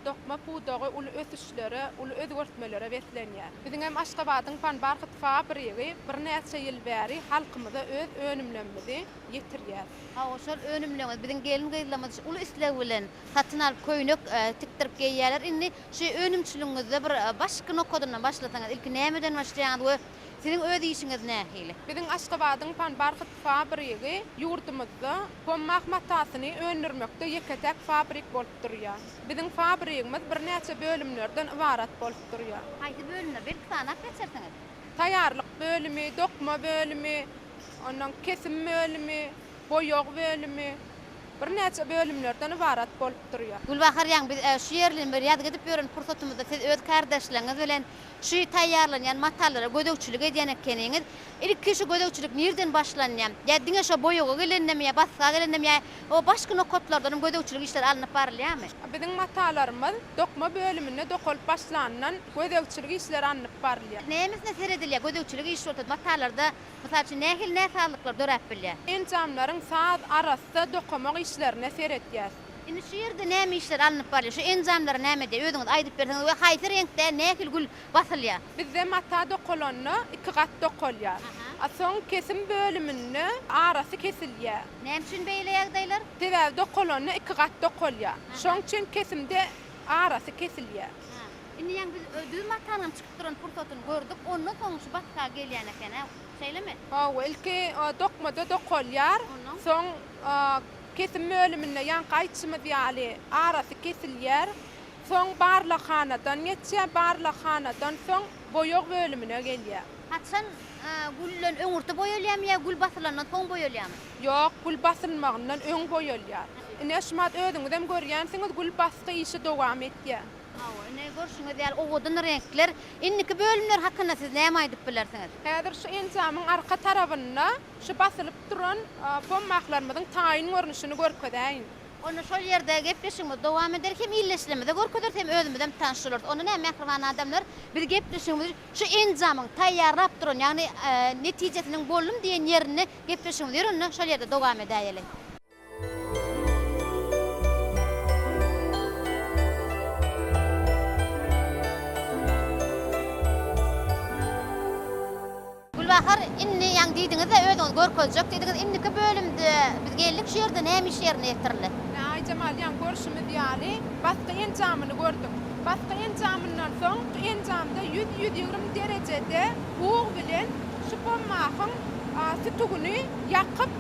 dokma pudogy ul ötüşleri, ul özgörtmeleri beslenýär. Biziň hem Aşgabatyň pambar fabrigi bir näçe ýyl bäri halkymyza öz önümlerimizi ýetirýär. Şol önümlerimiz biziň gelin gyýlamyz ul isleg bilen satyn alyp köýnök tikdirip geýýärler. Indi şu önümçiligiňizde bir başga nokadan başlasaňyz, ilki nämeden başlaýandy? Sizin öz işiniz nähili? Biziň Aşgabatyň pambar fabrigi ýurdumyzda pommak matasyny öndürmekde ýeketek fabrik bolup durýar. Biziň fabrigimiz bir näçe bölümlerden ibarat bolup durýar. Haýsy bölümler? Bir sanap geçersiňiz. Taýýarlyk bölümi, dokma bölümi, ondan kesim bölümi, boýog bölümi, bir näçe bölümlerden ibarat bolup durýar. Gulbahar ýaň biz şu ýerlerini bir ýad edip ýören pursatymyzda siz öz kardeşleriňiz bilen şu taýýarlanýan matallara gödökçülük edýän ekeniňiz, ilki şu gödökçülük nerden başlanýan? Ýa diňe şu boýoga gelendemi, basga gelendemi, o başga nokatlardan gödökçülük işler alynyp barylýarmy? Biziň matalarymyz dokma bölümine dokulup başlanýan gödökçülük işler alynyp barylýar. Nämisine seredilýär gödökçülük iş bolsa matalarda mysal üçin nähil näsalyklar dörep bilýär? Enjamlaryň saat arasynda dokumak işlerine seredýär. Indi şu ýerde näme işler alynyp barylýar? Şu enjamlar nämede? Özüňiz aýdyp berseňiz we haýsy reňkde nähil gül basylýar? Bizde mata dokolany 2 gat dokolýar. Soň kesim bölümini arasy kesilýär. Näme üçin beýleýär daýlar? Täze dokolany 2 gat dokolýar. Şoň üçin kesimde arasy kesilýär. Indi ýa biz ödül matanyň çykyp duran pursatyny gördük. Ondan soň şu basga gelýän eken, şeýlemi? Ilki dokmada dokolýar. Soň kesim bölümine ýan gaýtşymy ýaly arasy kesilýär. Soň barlahanadan, neçe barlahanadan soň boýog bölümine gelýär. Hatsan gullen öňürde boýalýarmy ýa gul basylandan soň boýalýarmy? Ýok, gul basylmagyndan öň boýalýar. Ine şumat ödüňizem görýänsiňiz gul basgy işi dowam etýär. Ne görüşüňiz ýaly owadan renkler, indiki bölümler hakynda siz näme aýdyp bilersiňiz? Häzir şu enjamyň arka tarapynda şu basylyp duran pommaklarymyzyň taýyn görnüşini görkezäýin. Onu şol ýerde gepleşigimiz dowam ederken illeşlemede görkezler hem özümizden tanışylır. Onu näme mähriban adamlar bir gepleşigimiz şu enjamyň taýýarlap duran, ýagny netijesiniň bolum diýen ýerini gepleşigimiz ýerinde şol ýerde dowam edäýeli. Gulbahar inni ýa diýdiňiz de özüňiz görkezjek diýdiňiz indiki bölümde biz geldik şu ýerde näme iş ýerine ýetirildi? Aýjamal ýa görüşümiz ýaly basga enjamyny gördük. Basga enjamyndan soň enjamda 100-120 derejede buğ bilen şu pommakyň sütügüni ýakyp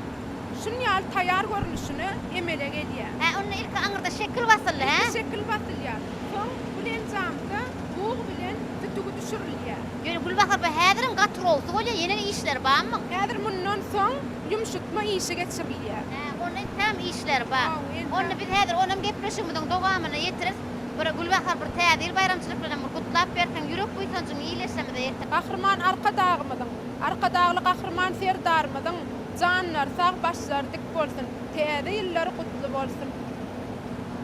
şunu ýaly taýýar görnüşini emele gelýär. Onu ilki aňyrda şekil basyldy, Şekil basylýar. Soň bu enjamda buğ bilen sütügü düşürilýär. Ýöne Gulbahar bu häzirin gatrolsy bolýar, ýene işler barmy? Häzir mundan soň ýumşutma işi geçirilýär. Onu hem işler bar. Onu biz häzir onuň gepleşigimiziň dowamyna ýetirip, bir Gulbahar bir täze bayramçylyk bilen gutlap bersen, ýürek buýsanjyň iýleşmede ýetir. Kahraman arkadagly kahraman serdarmydyň janlar sag başlar dik bolsun, täze ýyllar gutly bolsun.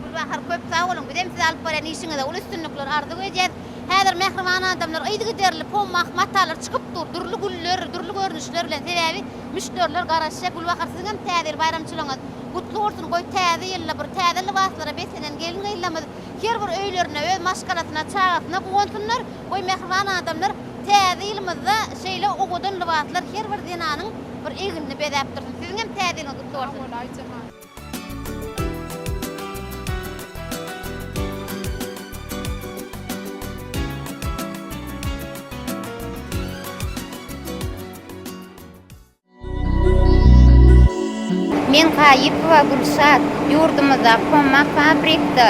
Gulbahar köp sag bolun, biz hem siz alyp beren işiňizde ul üstünlikler ardy edýär. Häzir mähriban adamlar aýdygy derli pommak matalar çykyp dur, durly güller, durly görnüşler bilen sebebi müşteriler garaşyp Gulbahar siziň hem täze bayramçylygyňyz gutly bolsun, goý täze ýylla bir täze libaslara beslenen gelin gyýlamyz. Her bir öýlerine, öz maşgalatyna, çagatyna goýsunlar. Goý mähriban adamlar täze ýylymyzda şeýle owadan libaslar her bir dinanyň bir egini bedäp dursun. Siziň hem täze ýylyňyz gutly bolsun. Men Gaýypowa Gülşat ýurdumyzda pommak fabrikde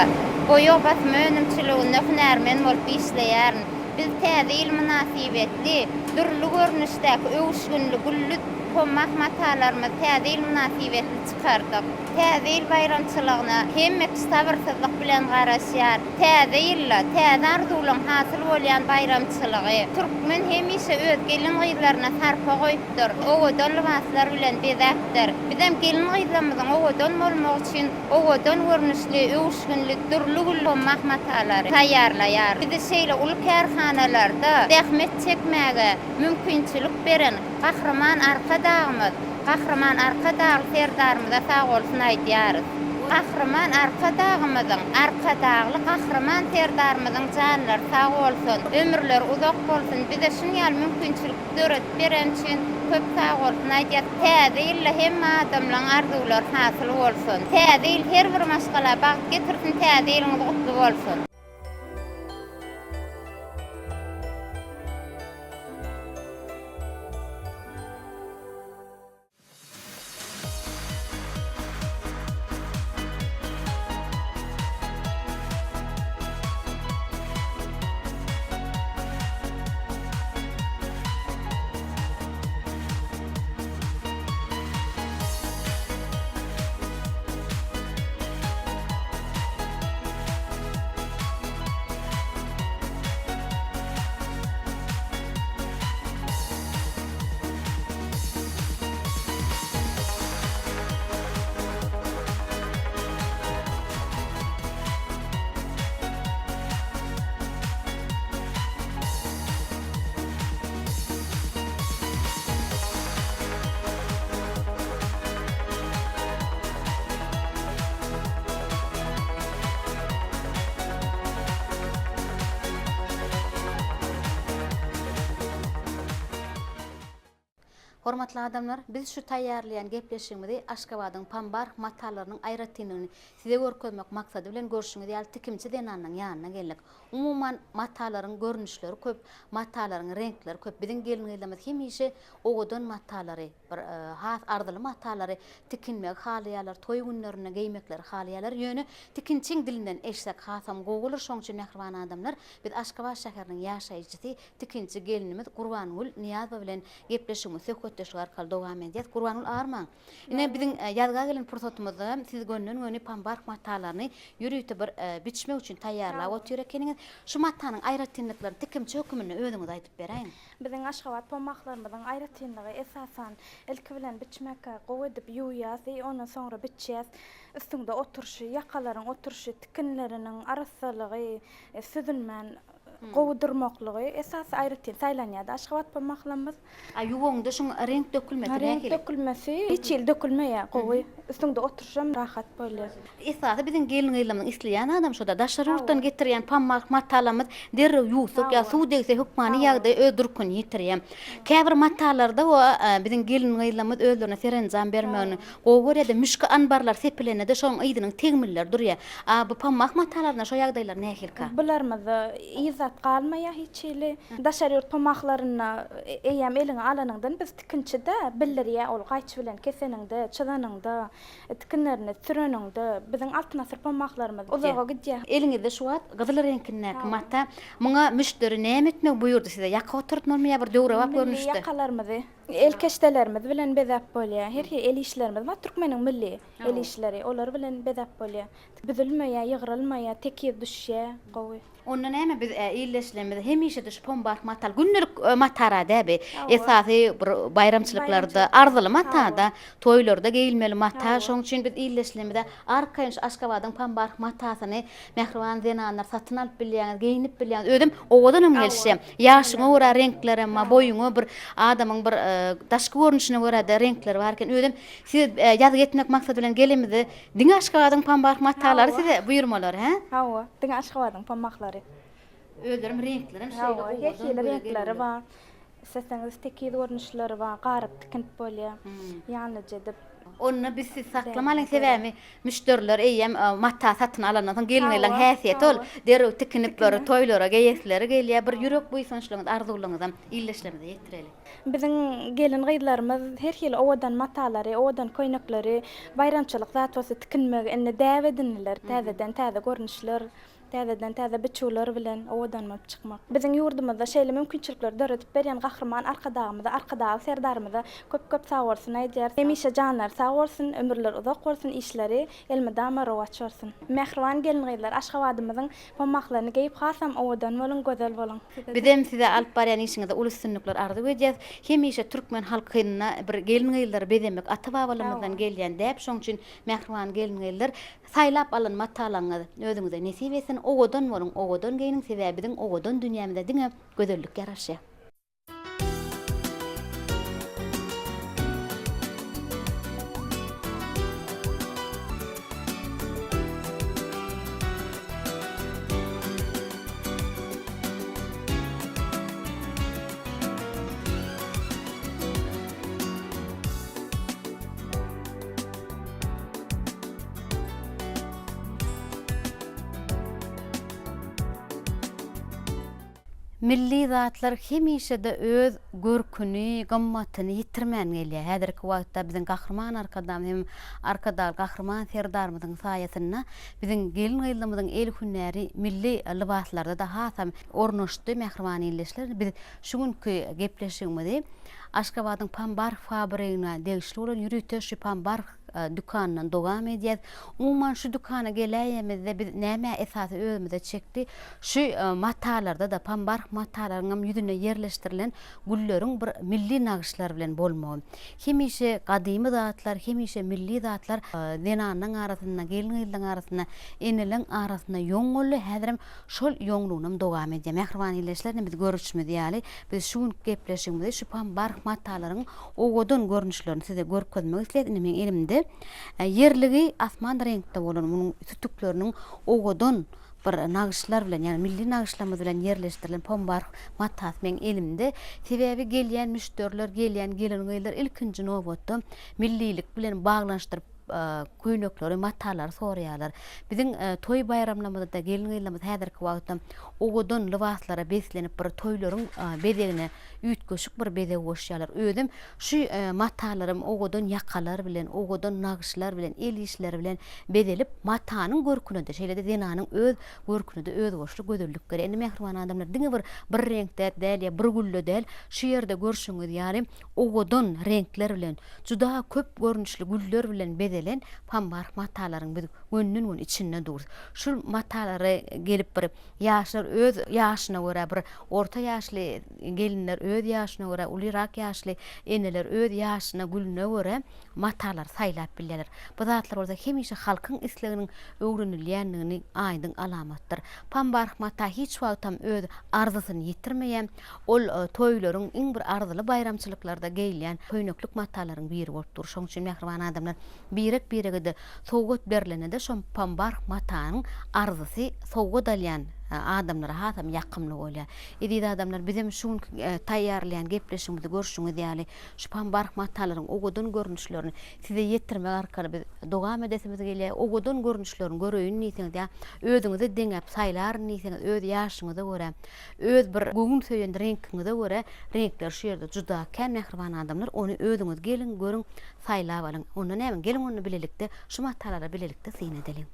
boýog basma önümçiliginde hünärmen bolup işleýärin. Biz täze ýyl münasibetli, durly görnüşdäki öwüşgünli güllü pommak matalarymyz täze il münasibetli çykardyk. Täze il bayramçylygyna hemme sabırsızlyk bilen garaşýar. Täze illa, täze arzuwlaryň hasyl bolýan bayramçylygy. Türkmen hemişe öz gelin gyzlaryna sarpa goýupdyr. Owadan libaslar bilen bezäkdir. Bizem gelin gyzlarymyzyň owadan bolmak üçin owadan görnüşli, öwüşgünli, durlugul pommak matalary taýýarlaýar. Bizi şeýle ul kärhanalarda zähmet çekmäge mümkinçilik beren Kahraman Arkadağymyz, Kahraman Arkadağ serdarymyza sag bolsun aýdýarys. Kahraman Arkadağymyzyň, Arkadağly kahraman serdarymyzyň janlary sag bolsun, ömürleri uzak bolsun. Bize şunyal mümkinçilik döret beren üçin köp sag bolsun aýdýar. Täze illa hemme adamlaryň arzuwlary hasyl bolsun. Täze il her bir maşgala bagyt getirsin, täze iliňiz gutly bolsun. Hormatly adamlar, biz şu taýýarlayan gepleşigimizi Aşgabatyň Pambark matalarynyň aýratynlygyny size görkezmek maksady bilen görüşüňiz ýaly tikimçi denanyň ýanyna geldik. Umuman matalaryň görnüşleri köp, matalaryň renkleri köp. Biziň gelin hemişe owadan matalary, bir has ardyly matalary tikinmek halyalar, toý günlerine geýmekler halyalar ýöne tikinçiň dilinden eşsek hasam gowulur. Şoň üçin nähriban adamlar, biz Aşgabat şäheriniň ýaşaýjysy tikinçi gelinimiz Gurbanul Niýazow bilen gepleşigimiz kötdeşik arkaly dowam edýär. Gurbanul arman. Ine biziň ýazga gelen pursatymyzda siz gönnün Pambark matalaryny ýürüýte bir biçmek üçin taýýarlap oturýar. Şu matanyň aýratynlyklaryny tikimçi hökümini özüňiz aýdyp beräň. Biziň Aşgabat pommaklarymyzyň aýratynlygy esasan ilki bilen biçmekkä gowy edip ýuýýas, ondan soňra biçýäs. Üstüňde oturşy, ýakalaryň oturşy, tikinleriniň arasylygy, süzülmän gowdurmaklygy esas aýratyn saýlanýar. Aşgabat pommaklarymyz Ýuwaňda şoň renk dökülmesi renk dökülmesi, hiç il dökülmeýär, gowy. Üstüňde oturşam rahat bolýar. Esasy biziň gelin gyzlarymyň isleýän adam şoda daşary ýurtdan getirýän pammak matalarymyz derrew ýuwsak ýa suw degse hukmany ýagda öldürkün ýitirýär. Käbir matalarda o biziň gelin gyzlarymyz özlerine serenjam bermegini gowurýar-da müşki anbarlar sepilenede şoň ýydynyň tegmiller durýar. Bu pammak matalaryna şo ýagdaýlar nähilka? Bularymyz ýyzat galmaýar hiç ile. Daşary ýurt pammaklaryna eýem eliňe alanyňdan biz tikinçide bildirýär ol gaýçy bilen keseningde, çyzanyňda, tikinlerini türeningde biziň altyn asyr pammaklarymyz uzaga gidýär. Eliňizde şu wagt gyzyl renkine matta muňa müşteri näme etmek buyurdy size? Ýaka oturtmamy bir döwre bap görnüşdi. Yakalarymyzy, el keştelerimiz bilen bezäp bolýar. Her el işlerimiz var Türkmeniň milli el işleri, olar bilen bezäp bolýar. Büzülmeýär, ýygyrylmaýar, tekir düşýär, gowy. Ondan näme biz illeşlerimiz hemişe düş Pambark matal günlük matara däbi. Esasy bayramçylyklarda, ardyly matada, toýlarda geýilmeli mata. Şoň üçin biz illeşlerimizde arkaýynç Aşgabatyň Pambark matasyny mehriban zenanlar satyn alyp bilýär, geýinip bilýär. Ödüm owadanam gelişem. Ýaşyňa görä renkleri, boýuňa bir adamyň bir daşky görnüşine görä de renkleri barken ödüm siz ýazyp etmek maksady bilen gelimizi diňe Aşgabatyň Pambark matalary size buyurmalar, he? Hawa, diňe Aşgabatyň pammaklary. Özlerim renklerim şeýle renkleri var. Seseňiz tekir görnüşleri var, garyp tikint bolýar. Ýalny jedip onu biz saklamalyň sebäbi müşteriler eýem matta satyn alandan gelmeýän häsiýet ol. Derrew tikinip bir toýlara, geýekleri gelýär, bir ýürek buýsunçlygyňyz, arzuwlaryňyz illeşlerimize ýetirelim. Biziň gelin gyzlarymyz her ýyl owadan matalary, owadan köýnekleri, bayramçylyk zat bolsa tikinmegi enne däwedinler, täzeden täze görnüşler Täzeden täze biçüler bilen owadanmap çykmak. Biziň ýurdumyzda şeýle mümkinçilikler döretip berýän gahrman arkadagy serdarymyza köp sag bolsun aýdýar. Hemişe janlar sag bolsun, ömürler uzak bolsun, işleri elmedama rowat çorsun. Mehriban gelinler Aşgabatymyzyň pamaklaryny geýip hasam owadan bolan gözel bolan. Bizem size alyp barýan işiňizde ulussunluklar ardy edýäs. Hemişe türkmen halkyna bir gelinler bedemek ata-babalarymyzdan gelýän däp, şoň üçin mehriban gelinler saýlap alan matalaňyzy özüňize nesip etsin. Owadan bolan, owadan geýiniň sebäbidiň owadan dünýämizde diňe gözellik ýaraşýar. Milli zatlar hemişe de öz görkünü, gammatyny yitirmän gelýär. Häzirki wagtda biziň gahrman arkadaşlar gahrman serdarymyzyň saýasynda biziň gelin gylymyzyň el hünäri milli libaslarda da hasam ornaşdy mehriban illeşler. Biz şuňky gepleşigimizde Aşgabatyň pambar fabrikasyna degişli bolan ýürütýär pambar dükanynyň dogam edýär. Umuman şu dükana gelýämizde biz näme esasy özümizde çekdi. Şu matalarda da pambar matalaryň ýüzüne ýerleşdirilen gulleriň bir milli nagyşlar bilen bolmagy. Hemişe gadymy zatlar, hemişe milli zatlar denanyň arasynda, gelin ýylyň arasynda, eneliň arasynda ýoňuly häzirim şol ýoňlugyny dogam edýär. Mehriban illeşlerini biz görüşmedi ýaly. Biz şu gepleşigimizde şu pambar matalaryň owadan görnüşlerini size görkezmek isledim. Men elimde yerligi asman renkde bolan munyň tütükleriniň owadan bir nagyşlar bilen, ýani milli nagyşlama bilen ýerleşdirilen pambar matas men elimde. Sebäbi gelýän müşteriler, gelýän gelin-gylar ilkinji nowatda millilik bilen baglanşdyryp köýnekleri, matalar soraýarlar. Biziň toy bayramlarymyzda gelin-gylarymyz häzirki wagtda owadan libaslara beslenip bir toýlaryň bedegine üýtgeşik bir bedeg goşýarlar. Özüm şu matalarym owadan ýakalar bilen, owadan nagyşlar bilen, el işleri bilen bedelip matanyň görkünde, şeýle-de denanyň öz görkünde öz goşly gözellik gör. Endi mehriban adamlar diňe bir renkde däl, bir gülle däl, şu ýerde görşüňiz ýani owadan renkler bilen, juda köp görnüşli güller bilen bedelen pambar matalaryň bir gönlüň içinde dur. Şu matalary gelip bir ýaşlar öz ýaşyna görä bir orta ýaşly gelinler öz ýaşyna görä, ulyrak ýaşly eneler öz ýaşyna gülüne görä matalar saýlap bilýärler. Bu zatlar orada hemişe halkyň isleginiň öwrenilýänligini aýdyň alamatdyr. Pambar mata hiç wagtam öz arzusyny ýitirmeýän, ol toýlaryň iň bir arzuly bayramçylyklarda geýilýän köýneklik matalaryň biri bolup dur. Şoň üçin mehriban adamlar birek-biregide sowgat berilende de şo pambar matanyň arzusy sowgat alýan adamlara hasam ýakymly bolýar. Edýär adamlar bizim şu taýýarlayan gepleşigimizde görüşüňiz ýaly şu pambar matalaryň owadan görnüşlerini size ýetirmek arkaly biz dogam edesimiz gelýär. Owadan görnüşlerini göreýin niýetiňiz ýa özüňizi deňep saýlar niýetiňiz öz ýaşyňyza görä, öz bir göňüň söýen renkiňize görä renkler şu ýerde juda kän mehriban adamlar onu özüňiz gelin görüň saýlap alyň. Ondan näme gelin onu bilelikde şu matalara bilelikde syň edelim.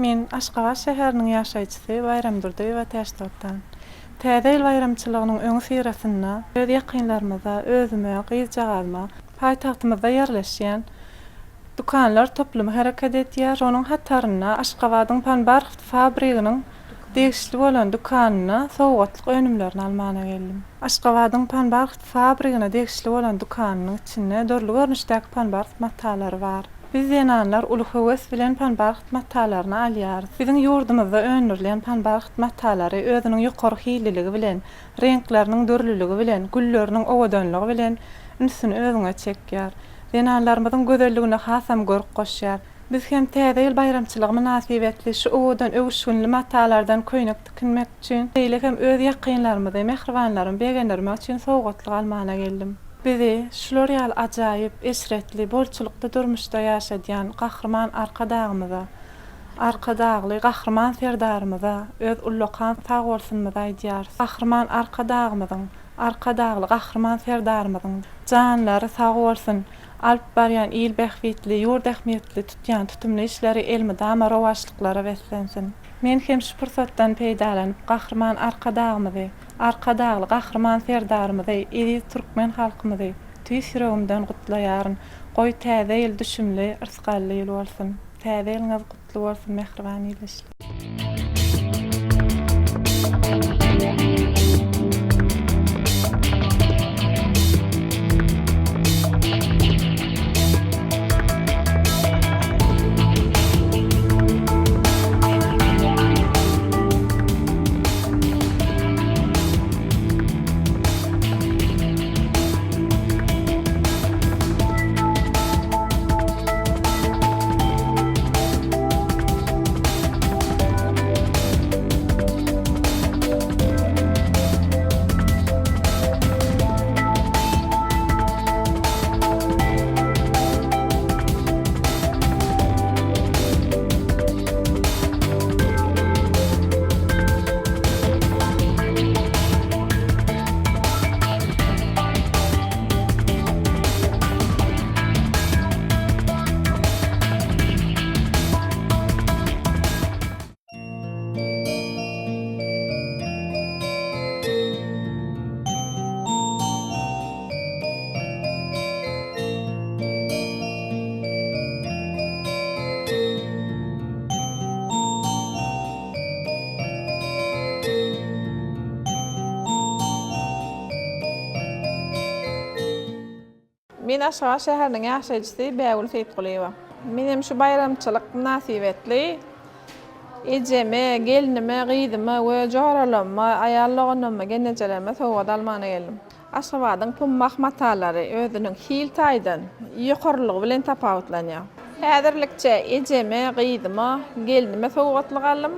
Men Aşgabat şäheriniň ýaşaýjysy Bayram Durdoý we Täşdotdan. Täze el bayramçylygynyň öňü sirasynda öz ýakynlarymyza, özüme, gyzjagalma, paýtagtymyzda ýerleşýän Dukanlar toplumy hareket etýär. Onuň hatarına Aşgabatyň Panbark fabrigynyň degişli bolan dukanyna sowgatlyk önümlerini almana geldim. Aşgabatyň Panbark fabrigyna degişli bolan dukanynyň içinde dörli görnüşdäki panbark matalary bar. Biz ýananlar uly höwes bilen panbark matalaryny alýarys. Biziň ýurdumyzda önürlen panbark matalary özüniň ýokary hililigi bilen, renkleriniň dörlüligi bilen, gülleriniň owadanlygy bilen ünsüni özüňe çekýär. Ýananlarymyzyň gözelligine hasam görk goşýar. Biz hem täze ýyl bayramçylygy münasibetli şu owadan öwüşgünli matalardan köýnek tikinmek üçin, beýle hem öz ýakynlarymyzy, mehribanlarymy begendirmek üçin sowgatlyk almana geldim. Bizi şular ýaly ajaýyp, esretli, bolçulukda durmuşda ýaşadýan gahrman arkadagymyza, arkadagly gahrman serdarymyza öz ullakan sag bolsunmyza aýdýar. Gahrman arkadagymyzyň, arkadagly gahrman serdarymyzyň janlary sag bolsun. Alp baryan il behwitli, ýurt ähmiýetli tutýan tutumly işleri elmydama rowaşlyklara beslensin. Men hem şu pursatdan peýdalanyp gahrman arkadagymyzy, arkadagly gahrman serdarymyzy, iri türkmen halkymyzy tüýs ýüregimden gutlaýaryn. Goý täze ýyl düşümli, ırsgally ýyl bolsun. Täze ýylyňyz gutly bolsun, mehriban ýylyşly. Men Aşgabat şäheriniň ýaşaýjysy Bägül Seyitgulyeva. Menem şu bayramçylyk münasibetli ejeme, gelinime, gyzyma we jaralama, aýallygynama, gennejeleme sowgat almana geldim. Aşgabatyň pummak matalary özüniň hil taýdan ýokarylygy bilen tapawutlanýar. Häzirlikçe ejeme, gyzyma, gelinime sowgatlyk alym.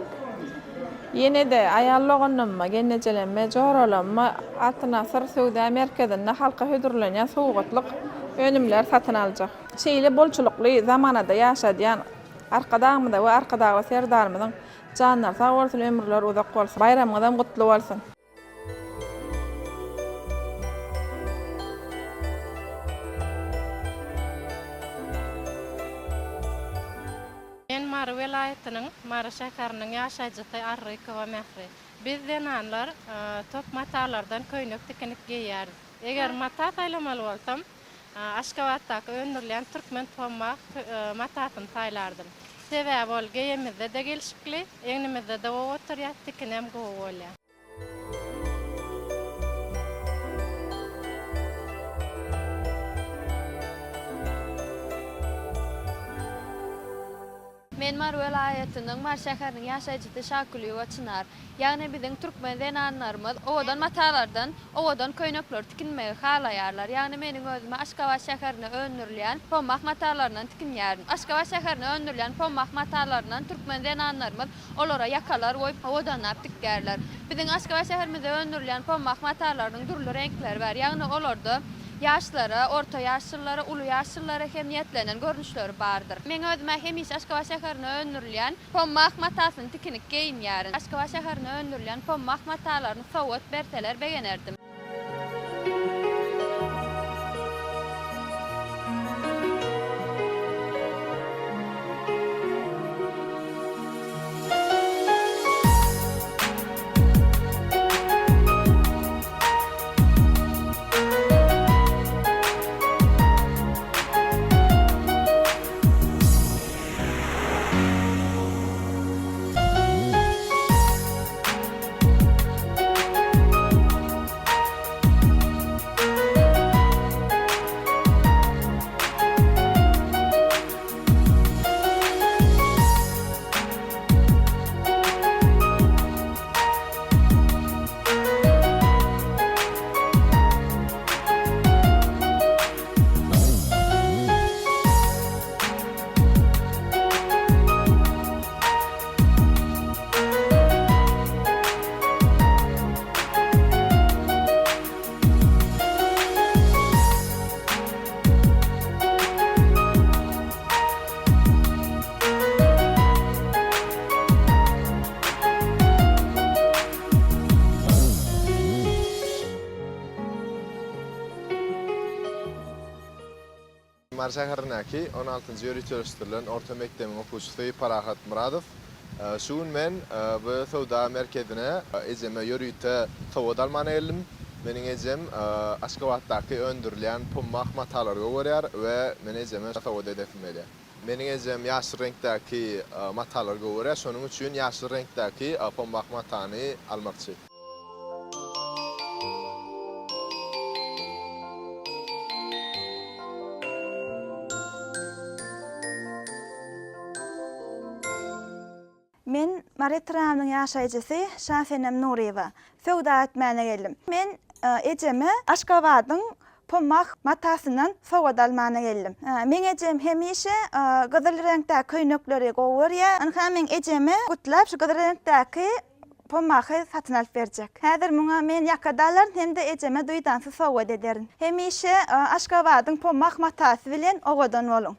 Yine de aýallygynama, gennejeleme, jaralama, Atnasır Söwda merkezinde halka hödürlenýän sowgatlyk önümler satyn aljak. Şeýle bolçulukly zamanada ýaşadýan arkadagymyza we arkadagy serdarymyzyň janlar sag bolsun, ömürler uzak bolsun, bayramyňyz gutly bolsun. Men Mara welaýatynyň Mara şäheriniň ýaşaýjysy Arrykowa Mehri. Biz denanlar top matalardan köýnek tikinip giýýär. Eger mata taýlamaly bolsam, Aşgabatdaky önürlen türkmen pammak matatyny taýlardym. Sebäbi ol geýemizde de gelişikli, eňimizde de oturýar, tikinem gowy bolýar. Men Mar welaýatynyň Mar şäheriniň ýaşaýjysy Şakulyeva Çınar. Ýagny biziň türkmen denanlarymyz owadan matalardan, owadan köýnekler tikinmegi halaýarlar. Ýagny meniň özüme Aşgabat şäherine önürlen pammak matalaryndan tikinýärim. Aşgabat şäherine önürlen pammak matalaryndan türkmen denanlarymyz olara ýakalar goýup owadan tikýärler. Biziň Aşgabat şäherimizde önürlen pammak matalarynın durly renkleri bar. Ýagny olarda yaşlara, orta yaşlılara, ulu yaşlılara hem niyetlenen görünüşleri bardır. Men özüme hem iş Aşgabat şäherine önürlen pammak matasyny tikinip giýinýärin. Aşgabat şäherine önürlen pammak matalaryny sowgat berteler begenerdim. Marsa Harnaki 16-njy ýörüçlerinden orta mektebiň okuwçysy Parahat Muradov. Şuun men bu Sowda merkezine ejeme ýörüýte sowda almana geldim. Meniň ejem Aşgabatdaky öndürilen pummak matalarga görýär we men ejeme sowda edepim ede. Meniň ejem ýaşy reňkdäki matalarga görýär, şonuň üçin ýaşy reňkdäki pummak matany almakçy. Men Maretramyň ýaşaýjysy Şasenem Nuriýewa. Sowda etmäne geldim. Men ejeme Aşgabatyň pummak matasyndan sowda almana geldim. Men ejem hemişe gyzyl reňkdäki köýnekleri gowurýar. Hem men ejeme gutlap şu gyzyl reňkdäki pummaky satyn alyp berjek. Häzir muňa men ýakadalar hem de ejeme duýdansy sowda ederin. Hemişe Aşgabatyň pummak matasy bilen owadan bolun.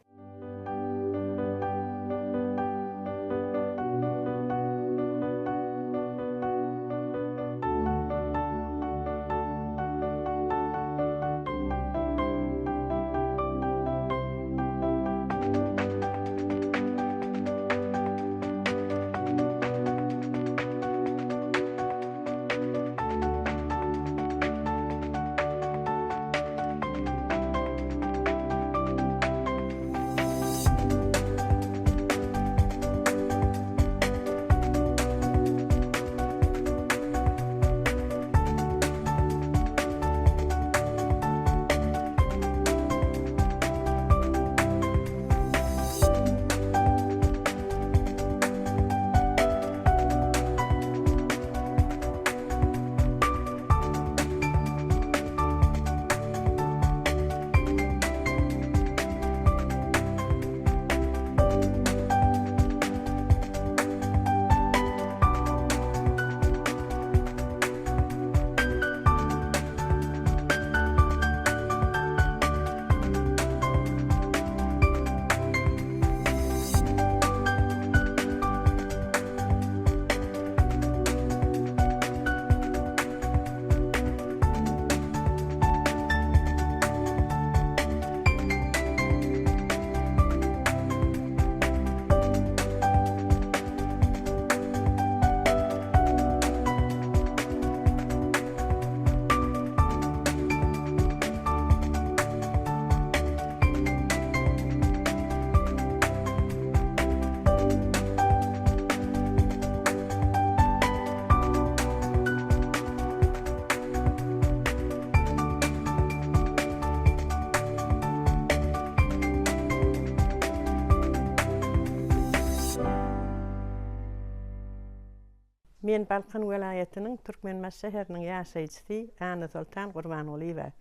Men Balkan welaýatynyň Türkmenmez şäheriniň ýaşaýjysy Ana Sultan Gurbanoğluýewa.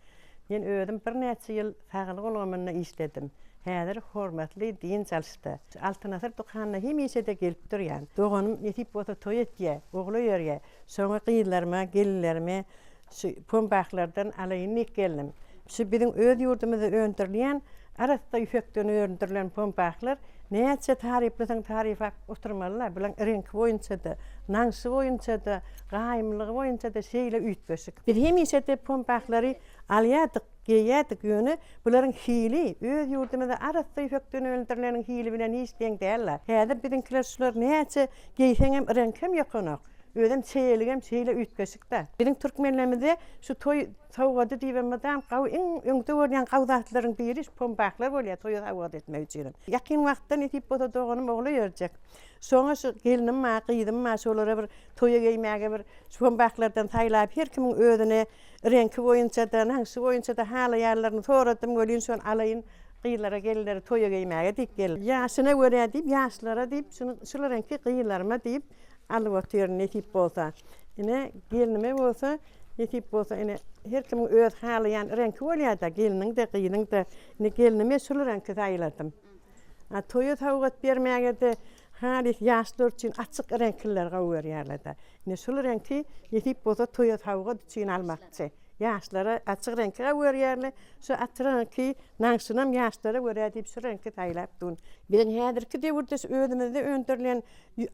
Men özüm bir näçe ýyl faglyk ulgamyna işledim. Häzir hormatly din çalşdy. Altynasır dukanyna hemişe de gelip durýan. Doganym ýetip bolsa toý etýär, ogly ýörýär. Soňa gyýlarma, gelinlerime şu pumbaklardan alaýyny geldim. Şu biziň öz ýurdumyzda öndürilýän arasda üfekden öndürilen pumbaklar näçe tarifleseň tarifa oturmalylar. Bilen renk boýunça da, naňsy boýunça da, gaýmlygy boýunça da şeýle üýtbeşik. Biz hemişe de pumpaklary alýadyk, geýädik ýöne. Bularyň hili öz ýurdumyzda arasda üfekden öndürileniň hili bilen hiç deň däller. Häzir biziňkiler şular näçe geýseň hem renk hem ýokanak. Özüm çeýeligem şeýle üýtbeşikde. Biziň türkmenlerimizde şu toý sowgady diýmedem gaw öňde görýän gawdatlaryň biri pumbaklar bolýar toý sowgady etmek üçin. Ýakyn wagtdan etip bolsa doganym ogly ýörjek. Soňa şu gelinim ma, gyýdym ma şolara bir toýa geýmäge bir pumbaklardan taýlap her kimiň özüne renki boýunça da, naňsy boýunça da halaýarlaryny soradym, gölýän şol alaýyn gyýlara gelinleri toýa geýmäge diýip gel. Ýaşyna görä diýip, ýaşlara diýip, şular renki gyýlarma diýip alyp otyryň etip bolsa. Ine gelinime bolsa, etip bolsa ine her kimiň öz halaýan renki bolýar da, geliniň de, gyýynyň da. Ine gelinime şular renki taýladym. Toýa tawgat bermäge de halis ýaşlar üçin açyk renkler gowurýarlar da. Ine şular renki etip bolsa toýa tawgat üçin almakçy. Ýaşlara açyk renkli görýärler. Şu açyk renkli naňşynam ýaşlara görä diýip şu renkli taýlap dun. Bilen häzirki döwürde özümizde öndürilen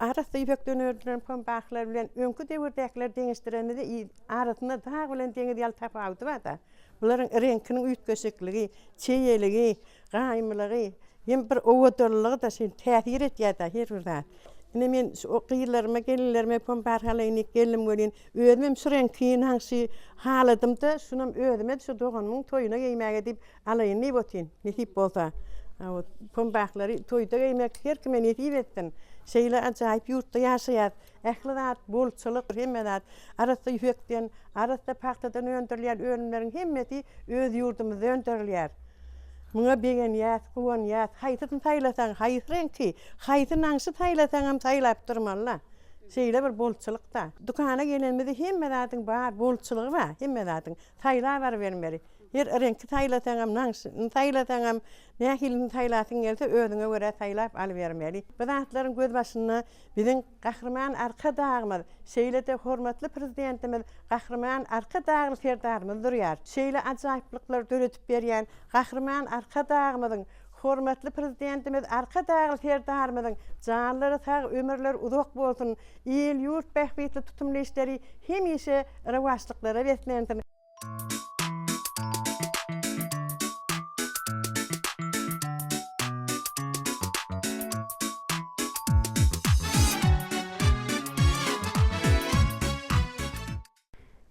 arasda üfekden öndürilen pumbaklar bilen öňkü döwürdäkiler deňişdirende arasyna tag bilen deňe ýal tapawdy da. Buların renkinin ütköşekligi, çeyeligi, gaýmylygy, hem bir owatyrlygy da sen täsir etýär her bir zat. Ine men o kıyılarıma, gelinlerime pomparhalayını gelim göreyim. Ödümüm süren kiyin hansı haladımda, şunam ödüme şu doğanımın toyuna giymek edip alayın ne botin, nesip bolsa. Pomparhaları toyda giymek her kime nesip ettin. Şeyle acayip yurtta yaşayat. Ehlidat, bolçuluk, hemmedat. Arasda yühekten, arasda paktadan öndürülýär ölümlerin hemmeti öz yurdumuzda öndürülýär. Muna begen yat, kuwan yat, haytın taylasan, haytın ki, haytın ansı taylasan taylap durmalla. Şeyle bir bolçulukda. Dukana gelenmede hemmedatın bar bolçulugy var, hemmedatın tayla var vermeli. Her renki taylasan nansy, taylasan nähilin taylasyn gelse özüňe görä taylap aly vermeli. Bu zatlaryň göz başyna biziň gahrman arka dagymyz, şeýle de hormatly prezidentimiz gahrman arka dagyl ferdarymyz durýar. Şeýle ajaýyplyklar döretip berýän gahrman arka dagymyzyň hormatly prezidentimiz arka dagyl ferdarymyzyň janlary sag ömürler uzak bolsun, el yurt bähbetli tutumly işleri hemişe rewaçlyklara wetlendir.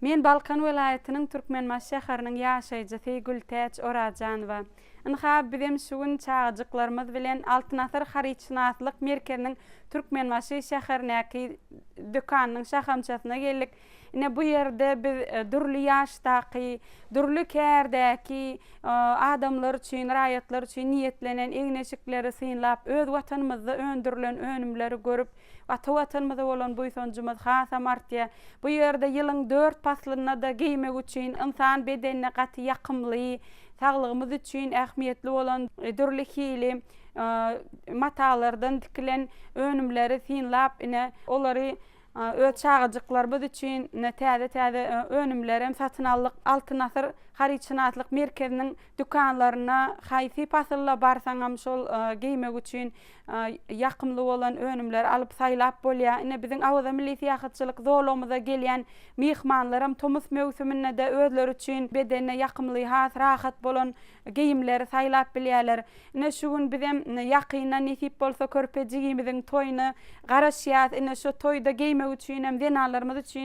Men Balkan welaýatynyň Türkmenmaş şäheriniň ýaşaýjysy Gültäç Orajanowa. Inha bizim şugun çağıjyklarymyz bilen Altynasar Haryçynaslyk merkeziniň Türkmenmaşy şäherinäki dükanynyň şahamçasyna geldik. Ine bu yerde biz durly ýaşdaky, durly kärdäki adamlar üçin, raýatlar üçin niýetlenen eňneşikleri synlap öz watanymyzda öndürilen önümleri görüp ata watanymyzda bolan buýsanjymyz hasam artýar. Bu yerde ýylyň 4 paslyna da giymek üçin insan bedenine gaty ýakymly, saglygymyz üçin ähmiýetli bolan durly hili matalardan dikilen önümleri synlap ine olary öz çağıjyklarymyz üçin täze önümlerim satyn aldyk. Altynasar Haryçynaslyk merkeziniň dükanlaryna haýsy pasylla barsaňam şol giymek üçin ýakymly bolan önümler alyp saýlap bolýar. Ine biziň awada milli syýasatçylyk zorlamyza gelýän mehmanlarym tomus mewsüminde de özleri üçin bedenine ýakymly, has, rahat bolan giyimleri saýlap bilýärler. Ine şugun bizim ýakyna nesip bolsa körpejigimiziň toyuny garaşýar. Ine şu toyda giymek üçin hem denalarymyz üçin